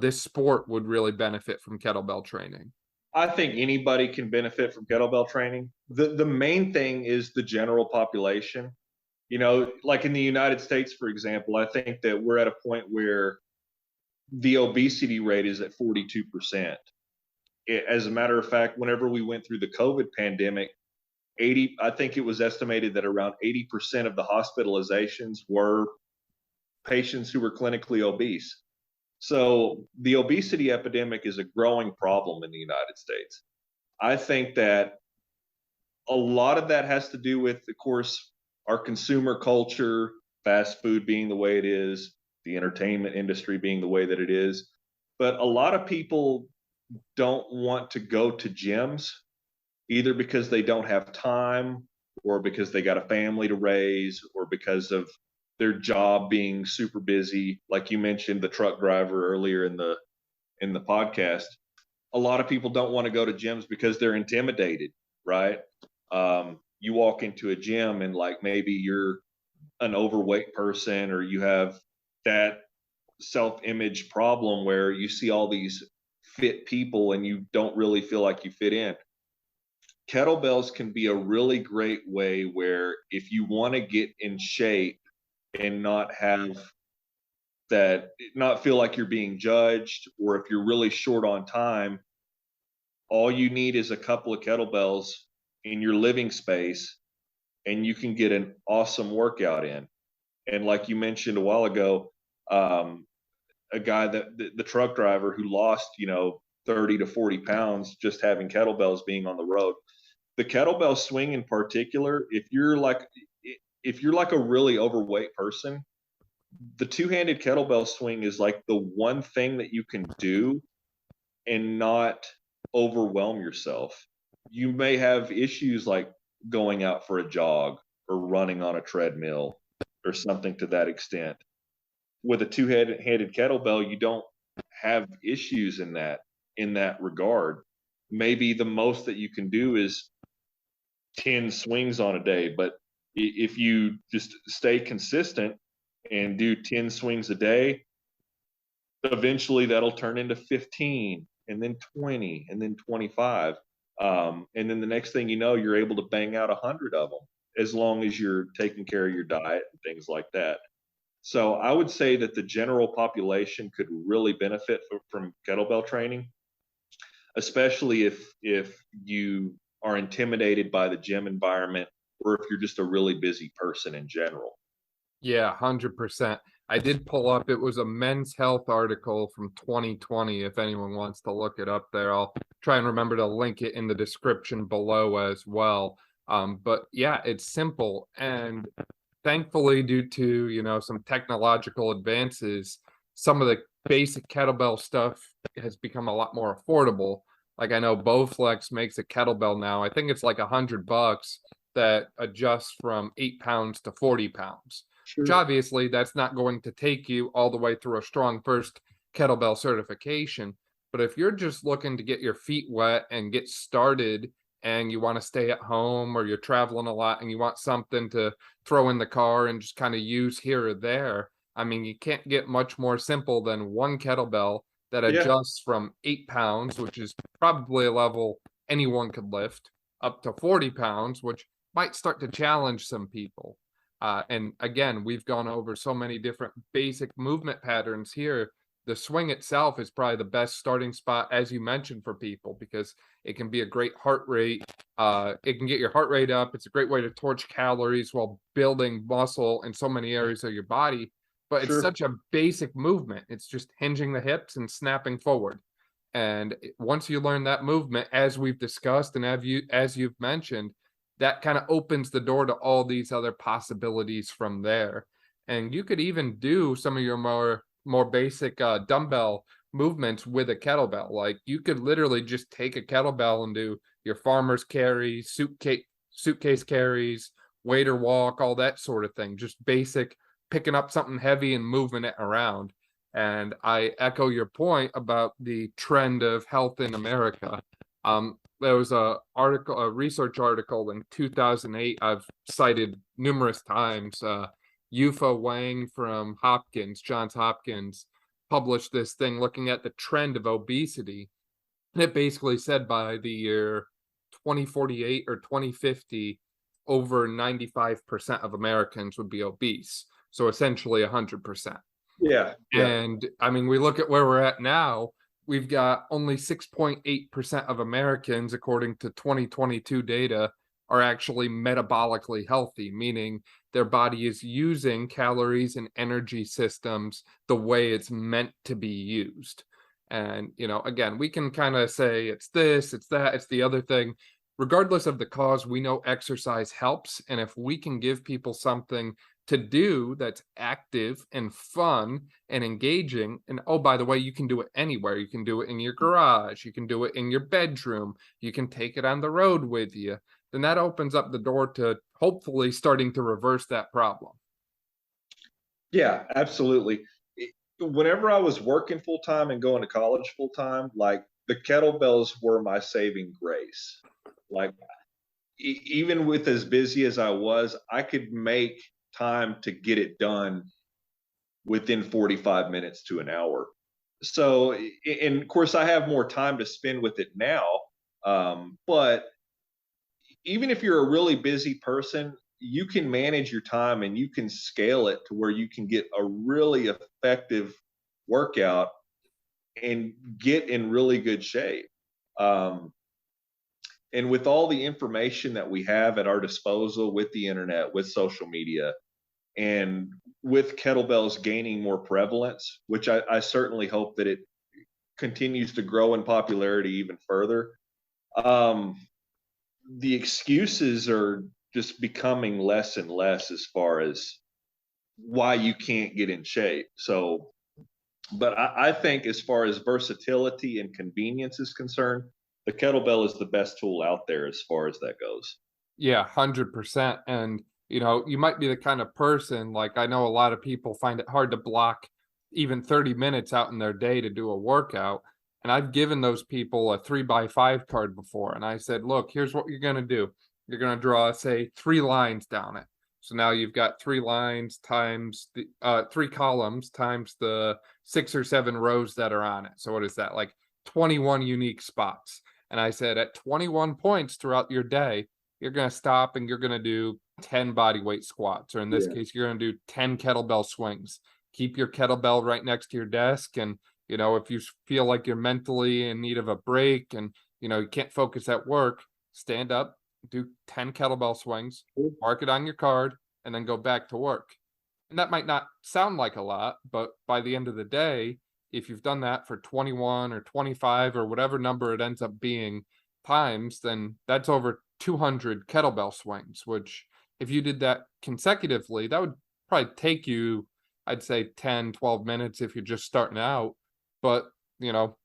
this sport would really benefit from kettlebell training? I think anybody can benefit from kettlebell training. The main thing is the general population. Like in the United States, for example, I think that we're at a point where the obesity rate is at 42%. As a matter of fact, whenever we went through the COVID pandemic, I think it was estimated that around 80% of the hospitalizations were patients who were clinically obese. So the obesity epidemic is a growing problem in the United States. I think that a lot of that has to do with, of course, our consumer culture, fast food being the way it is, the entertainment industry being the way that it is. But a lot of people don't want to go to gyms either because they don't have time, or because they got a family to raise, or because of their job being super busy. Like you mentioned, the truck driver earlier in the podcast. A lot of people don't want to go to gyms because they're intimidated, right? You walk into a gym and like maybe you're an overweight person, or you have that self-image problem where you see all these fit people and you don't really feel like you fit in. Kettlebells can be a really great way where if you want to get in shape and not feel like you're being judged, or if you're really short on time, all you need is a couple of kettlebells in your living space and you can get an awesome workout in. And like you mentioned a while ago, a guy the truck driver who lost 30 to 40 pounds just having kettlebells, being on the road. The kettlebell swing in particular, if you're like a really overweight person, the two-handed kettlebell swing is like the one thing that you can do and not overwhelm yourself. You may have issues like going out for a jog or running on a treadmill or something to that extent. With a two-handed kettlebell, you don't have issues in that regard. Maybe the most that you can do is 10 swings on a day, but if you just stay consistent and do 10 swings a day, eventually that'll turn into 15, and then 20, and then 25. And then the next thing you know, you're able to bang out 100 of them, as long as you're taking care of your diet and things like that. So I would say that the general population could really benefit from kettlebell training, especially if you are intimidated by the gym environment, or if you're just a really busy person in general. Yeah, 100%. I did pull up, it was a Men's Health article from 2020. If anyone wants to look it up there, I'll try and remember to link it in the description below as well. But yeah, it's simple. And thankfully, due to, some technological advances, some of the basic kettlebell stuff has become a lot more affordable. Like I know Bowflex makes a kettlebell now. I think it's like $100 that adjusts from 8 pounds to 40 pounds. Sure. Which obviously that's not going to take you all the way through a strong first kettlebell certification. But if you're just looking to get your feet wet and get started, and you want to stay at home, or you're traveling a lot and you want something to throw in the car and just kind of use here or there, I mean, you can't get much more simple than one kettlebell that adjusts from 8 pounds, which is probably a level anyone could lift, up to 40 pounds, which might start to challenge some people. And again, we've gone over so many different basic movement patterns here. The swing itself is probably the best starting spot, as you mentioned, for people, because it can be a great heart rate. It can get your heart rate up. It's a great way to torch calories while building muscle in so many areas of your body. But it's such a basic movement. It's just hinging the hips and snapping forward. And once you learn that movement, as we've discussed and as you've mentioned, that kind of opens the door to all these other possibilities from there. And you could even do some of your more basic dumbbell movements with a kettlebell. Like you could literally just take a kettlebell and do your farmer's carry, suitcase carries, waiter walk, all that sort of thing, just basic picking up something heavy and moving it around. And I echo your point about the trend of health in America. There was a research article in 2008 I've cited numerous times. Yufa Wang from Johns Hopkins, published this thing looking at the trend of obesity. And it basically said by the year 2048 or 2050, over 95% of Americans would be obese. So essentially 100%. Yeah, yeah, And I mean, we look at where we're at now, we've got only 6.8% of Americans, according to 2022 data, are actually metabolically healthy, meaning their body is using calories and energy systems the way it's meant to be used. And, again, we can kind of say it's this, it's that, it's the other thing. Regardless of the cause, we know exercise helps. And if we can give people something to do that's active and fun and engaging, and oh, by the way, you can do it anywhere. You can do it in your garage, you can do it in your bedroom, you can take it on the road with you, then that opens up the door to hopefully starting to reverse that problem. yeah, absolutely. Whenever I was working full time and going to college full time, like the kettlebells were my saving grace. Like even with as busy as I was, I could make time to get it done within 45 minutes to an hour. So, and of course, I have more time to spend with it now. But even if you're a really busy person, you can manage your time and you can scale it to where you can get a really effective workout and get in really good shape. Um, and with all the information that we have at our disposal with the internet, with social media, and with kettlebells gaining more prevalence, which I certainly hope that it continues to grow in popularity even further, um, the excuses are just becoming less and less as far as why you can't get in shape. So, but I think as far as versatility and convenience is concerned, the kettlebell is the best tool out there as far as that goes. Yeah, 100%. And, you might be the kind of person, like I know a lot of people find it hard to block even 30 minutes out in their day to do a workout. And I've given those people a 3x5 card before. And I said, look, here's what you're going to do. You're going to draw, say, 3 lines down it. So now you've got 3 lines times the 3 columns times the 6 or 7 rows that are on it. So what is that? Like 21 unique spots. And I said, at 21 points throughout your day, you're going to stop and you're going to do 10 body weight squats, or in this case, you're going to do 10 kettlebell swings. Keep your kettlebell right next to your desk. And, if you feel like you're mentally in need of a break and, you can't focus at work, stand up, do 10 kettlebell swings, mark it on your card, and then go back to work. And that might not sound like a lot, but by the end of the day, if you've done that for 21 or 25 or whatever number it ends up being times, then that's over 200 kettlebell swings, which if you did that consecutively, that would probably take you, I'd say 10, 12 minutes if you're just starting out. But,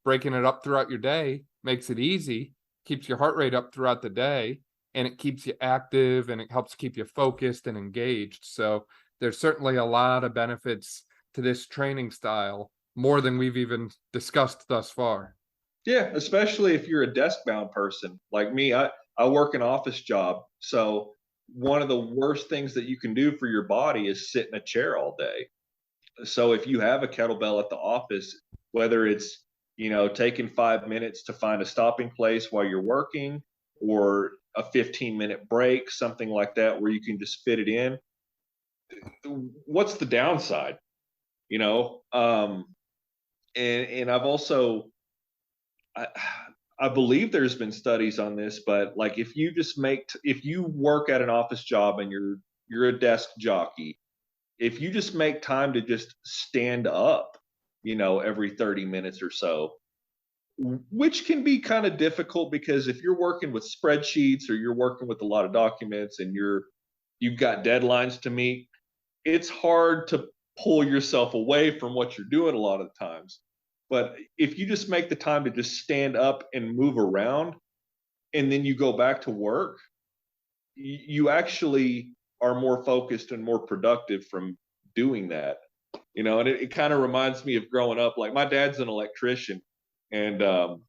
breaking it up throughout your day makes it easy, keeps your heart rate up throughout the day, and it keeps you active and it helps keep you focused and engaged. So there's certainly a lot of benefits to this training style, more than we've even discussed thus far. Yeah, especially if you're a desk bound person like me. I work an office job. So one of the worst things that you can do for your body is sit in a chair all day. So if you have a kettlebell at the office, whether it's, taking 5 minutes to find a stopping place while you're working or a 15-minute break, something like that, where you can just fit it in, what's the downside? And I've also, I, I believe there's been studies on this, but like if you work at an office job and you're a desk jockey, if you just make time to just stand up, every 30 minutes or so, which can be kind of difficult because if you're working with spreadsheets or you're working with a lot of documents and you've got deadlines to meet, it's hard to pull yourself away from what you're doing a lot of the times. But if you just make the time to just stand up and move around and then you go back to work, you actually are more focused and more productive from doing that. And it kind of reminds me of growing up. Like, my dad's an electrician, and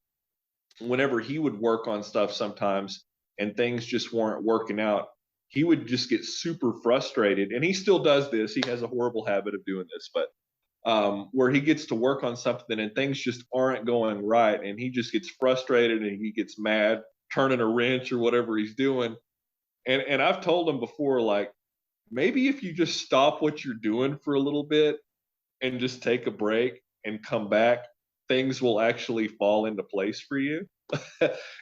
whenever he would work on stuff sometimes and things just weren't working out, he would just get super frustrated. And he still does this. He has a horrible habit of doing this, but where he gets to work on something and things just aren't going right, and he just gets frustrated and he gets mad, turning a wrench or whatever he's doing. And I've told him before, like, maybe if you just stop what you're doing for a little bit and just take a break and come back, things will actually fall into place for you.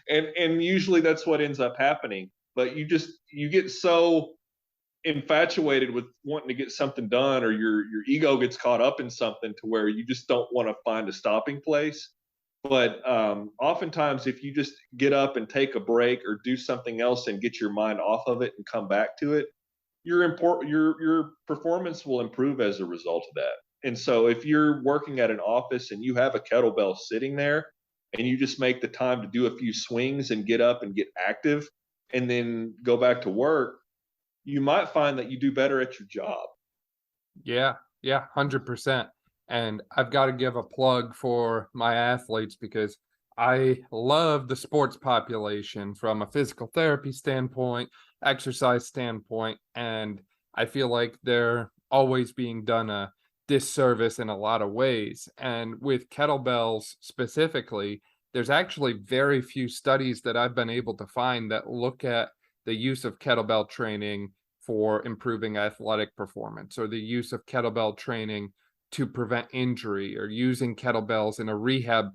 And usually that's what ends up happening. But you get so infatuated with wanting to get something done, or your ego gets caught up in something to where you just don't want to find a stopping place. But oftentimes, if you just get up and take a break or do something else and get your mind off of it and come back to it, your performance will improve as a result of that. And so, if you're working at an office and you have a kettlebell sitting there, and you just make the time to do a few swings and get up and get active, and then go back to work, you might find that you do better at your job. Yeah, yeah, 100%. And I've got to give a plug for my athletes because I love the sports population from a physical therapy standpoint, exercise standpoint, and I feel like they're always being done a disservice in a lot of ways. And with kettlebells specifically, there's actually very few studies that I've been able to find that look at the use of kettlebell training for improving athletic performance, or the use of kettlebell training to prevent injury, or using kettlebells in a rehab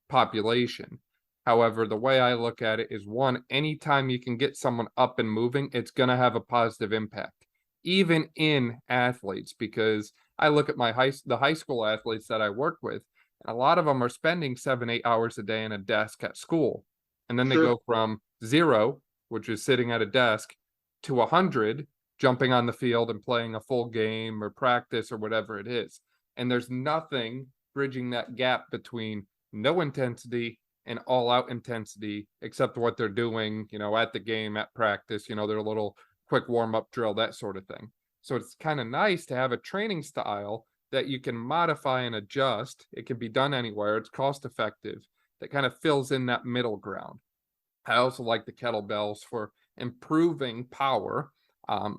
population. However, the way I look at it is, one, anytime you can get someone up and moving, it's going to have a positive impact, even in athletes, because I look at the high school athletes that I work with, and a lot of them are spending 7, 8 hours a day in a desk at school. And then they Sure. go from 0, which is sitting at a desk, to 100, jumping on the field and playing a full game or practice or whatever it is. And there's nothing bridging that gap between no intensity and all out intensity, except what they're doing, at the game, at practice, their little quick warm up drill, that sort of thing. So it's kind of nice to have a training style that you can modify and adjust. It can be done anywhere. It's cost effective, that kind of fills in that middle ground. I also like the kettlebells for improving power.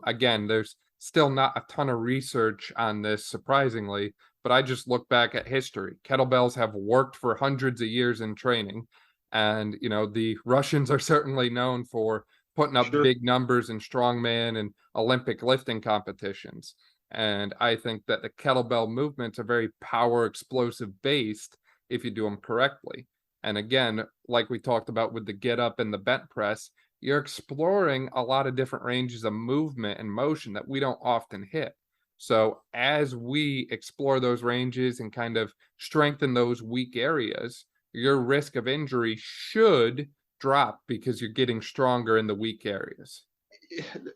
Again, there's still not a ton of research on this, surprisingly, but I just look back at history. Kettlebells have worked for hundreds of years in training. And, the Russians are certainly known for putting up Sure. big numbers in strongman and Olympic lifting competitions. And I think that the kettlebell movements are very power explosive based if you do them correctly. And again, like we talked about with the get up and the bent press, you're exploring a lot of different ranges of movement and motion that we don't often hit. So as we explore those ranges and kind of strengthen those weak areas, your risk of injury should drop because you're getting stronger in the weak areas.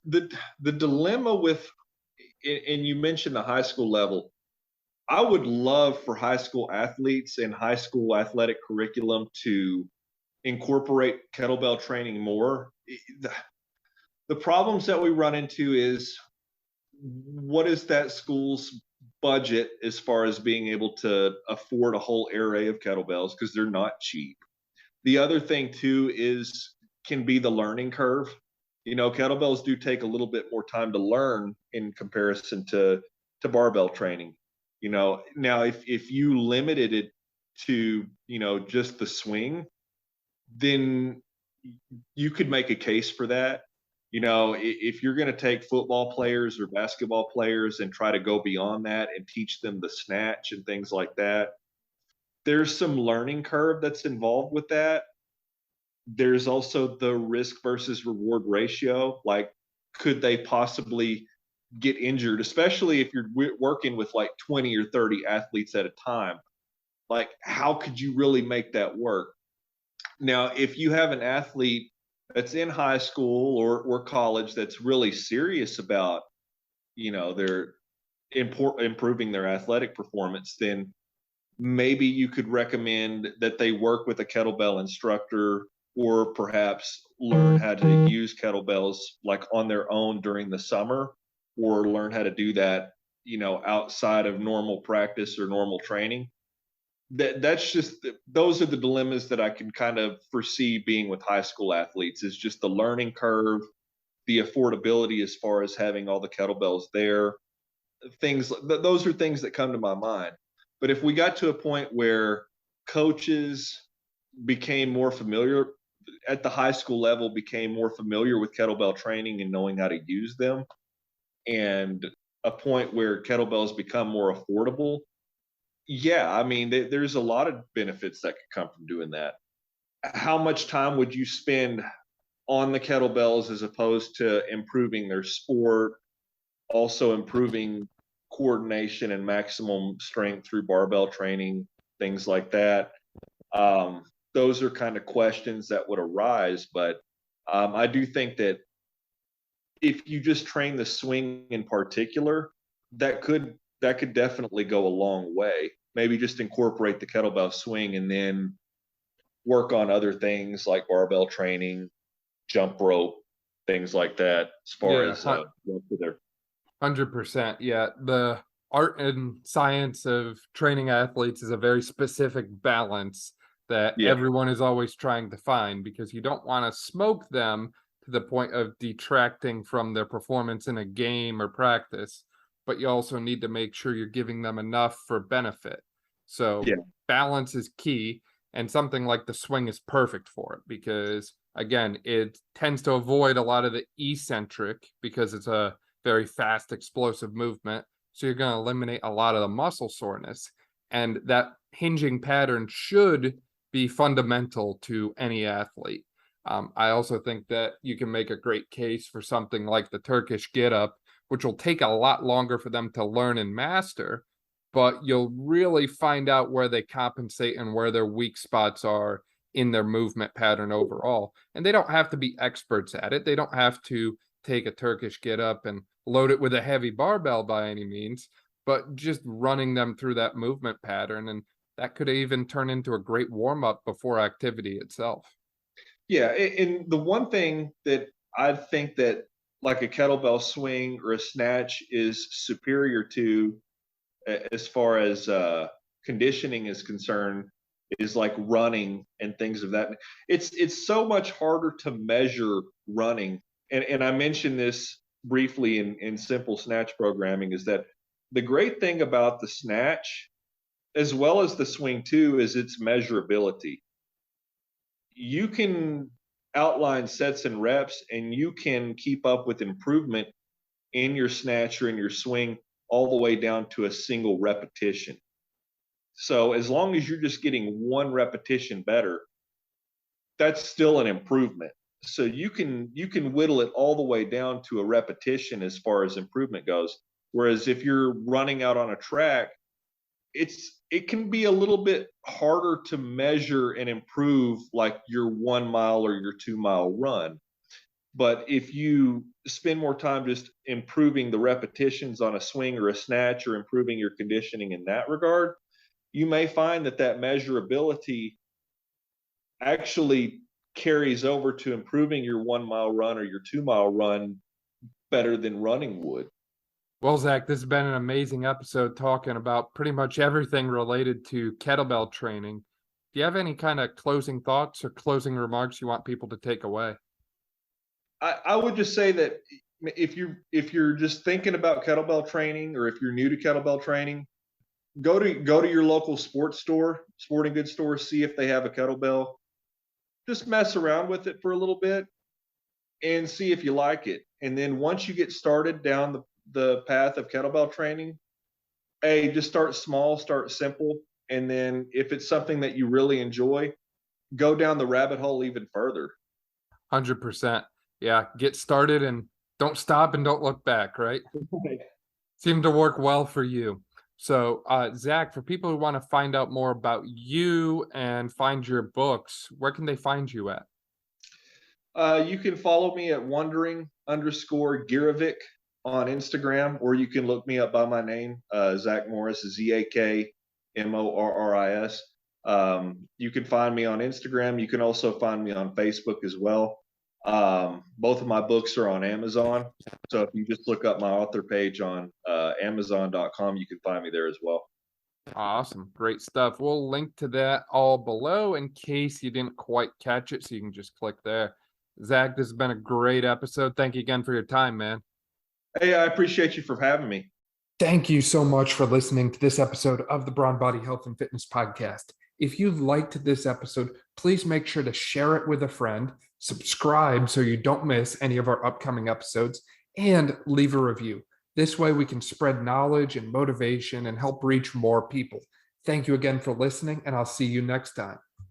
The dilemma with, and you mentioned the high school level, I would love for high school athletes and high school athletic curriculum to incorporate kettlebell training more. The problems that we run into is, what is that school's budget as far as being able to afford a whole array of kettlebells, because they're not cheap. The other thing too is, can be the learning curve. Kettlebells do take a little bit more time to learn in comparison to barbell training. Now if you limited it to just the swing, then you could make a case for that. If you're going to take football players or basketball players and try to go beyond that and teach them the snatch and things like that, there's some learning curve that's involved with that. There's also the risk versus reward ratio. Like, could they possibly get injured, especially if you're working with like 20 or 30 athletes at a time? Like, how could you really make that work? Now, if you have an athlete that's in high school or college that's really serious about, their improving their athletic performance, then maybe you could recommend that they work with a kettlebell instructor, or perhaps learn how to use kettlebells like on their own during the summer, or learn how to do that, outside of normal practice or normal training. That's just, those are the dilemmas that I can kind of foresee being with high school athletes, is just the learning curve, the affordability as far as having all the kettlebells there. Those are things that come to my mind. But if we got to a point where coaches became more familiar at the high school level, became more familiar with kettlebell training and knowing how to use them, and a point where kettlebells become more affordable, yeah, I mean, there's a lot of benefits that could come from doing that. How much time would you spend on the kettlebells as opposed to improving their sport, also improving coordination and maximum strength through barbell training, things like that? Those are kind of questions that would arise, but I do think that if you just train the swing in particular, that could definitely go a long way. Maybe just incorporate the kettlebell swing and then work on other things like barbell training, jump rope, things like that, as far as there. 100%. Yeah. The art and science of training athletes is a very specific balance that Yeah. everyone is always trying to find, because you don't want to smoke them to the point of detracting from their performance in a game or practice, but you also need to make sure you're giving them enough for benefit. So Yeah. balance is key, and something like the swing is perfect for it, because again, it tends to avoid a lot of the eccentric, because it's a very fast, explosive movement. So you're going to eliminate a lot of the muscle soreness. And that hinging pattern should be fundamental to any athlete. I also think that you can make a great case for something like the Turkish Getup, which will take a lot longer for them to learn and master, but you'll really find out where they compensate and where their weak spots are in their movement pattern overall. And they don't have to be experts at it. They don't have to take a Turkish Getup and load it with a heavy barbell by any means, but just running them through that movement pattern. And that could even turn into a great warm-up before activity itself. Yeah, and the one thing that I think that like a kettlebell swing or a snatch is superior to, as far as conditioning is concerned, is like running and things of that. It's so much harder to measure running, and I mentioned this briefly in simple snatch programming, is that the great thing about the snatch, as well as the swing too, is its measurability. You can outline sets and reps, and you can keep up with improvement in your snatch or in your swing all the way down to a single repetition. So as long as you're just getting one repetition better, that's still an improvement. So you can whittle it all the way down to a repetition as far as improvement goes. Whereas if you're running out on a track, it can be a little bit harder to measure and improve like your 1 mile or your 2 mile run. But if you spend more time just improving the repetitions on a swing or a snatch, or improving your conditioning in that regard, you may find that measurability actually carries over to improving your 1 mile run or your 2 mile run better than running would. Well, Zach, this has been an amazing episode talking about pretty much everything related to kettlebell training. Do you have any kind of closing thoughts or closing remarks you want people to take away? I would just say that if you're just thinking about kettlebell training, or if you're new to kettlebell training, go to your local sporting goods store, see if they have a kettlebell. Just mess around with it for a little bit and see if you like it. And then once you get started down the path of kettlebell training, just start small, start simple. And then if it's something that you really enjoy, go down the rabbit hole even further. 100%. Yeah, get started and don't stop and don't look back, right? Seemed to work well for you. So, Zach, for people who want to find out more about you and find your books, where can they find you at? You can follow me at wondering_Girovic on Instagram, or you can look me up by my name, Zach Morris, ZAKMORRIS. You can find me on Instagram. You can also find me on Facebook as well. Both of my books are on Amazon. So if you just look up my author page on Amazon.com, you can find me there as well. Awesome. Great stuff. We'll link to that all below in case you didn't quite catch it. So you can just click there. Zach, this has been a great episode. Thank you again for your time, man. Hey, I appreciate you for having me. Thank you so much for listening to this episode of the Brawn Body Health and Fitness Podcast. If you liked this episode, please make sure to share it with a friend, subscribe so you don't miss any of our upcoming episodes, and leave a review. This way we can spread knowledge and motivation and help reach more people. Thank you again for listening, and I'll see you next time.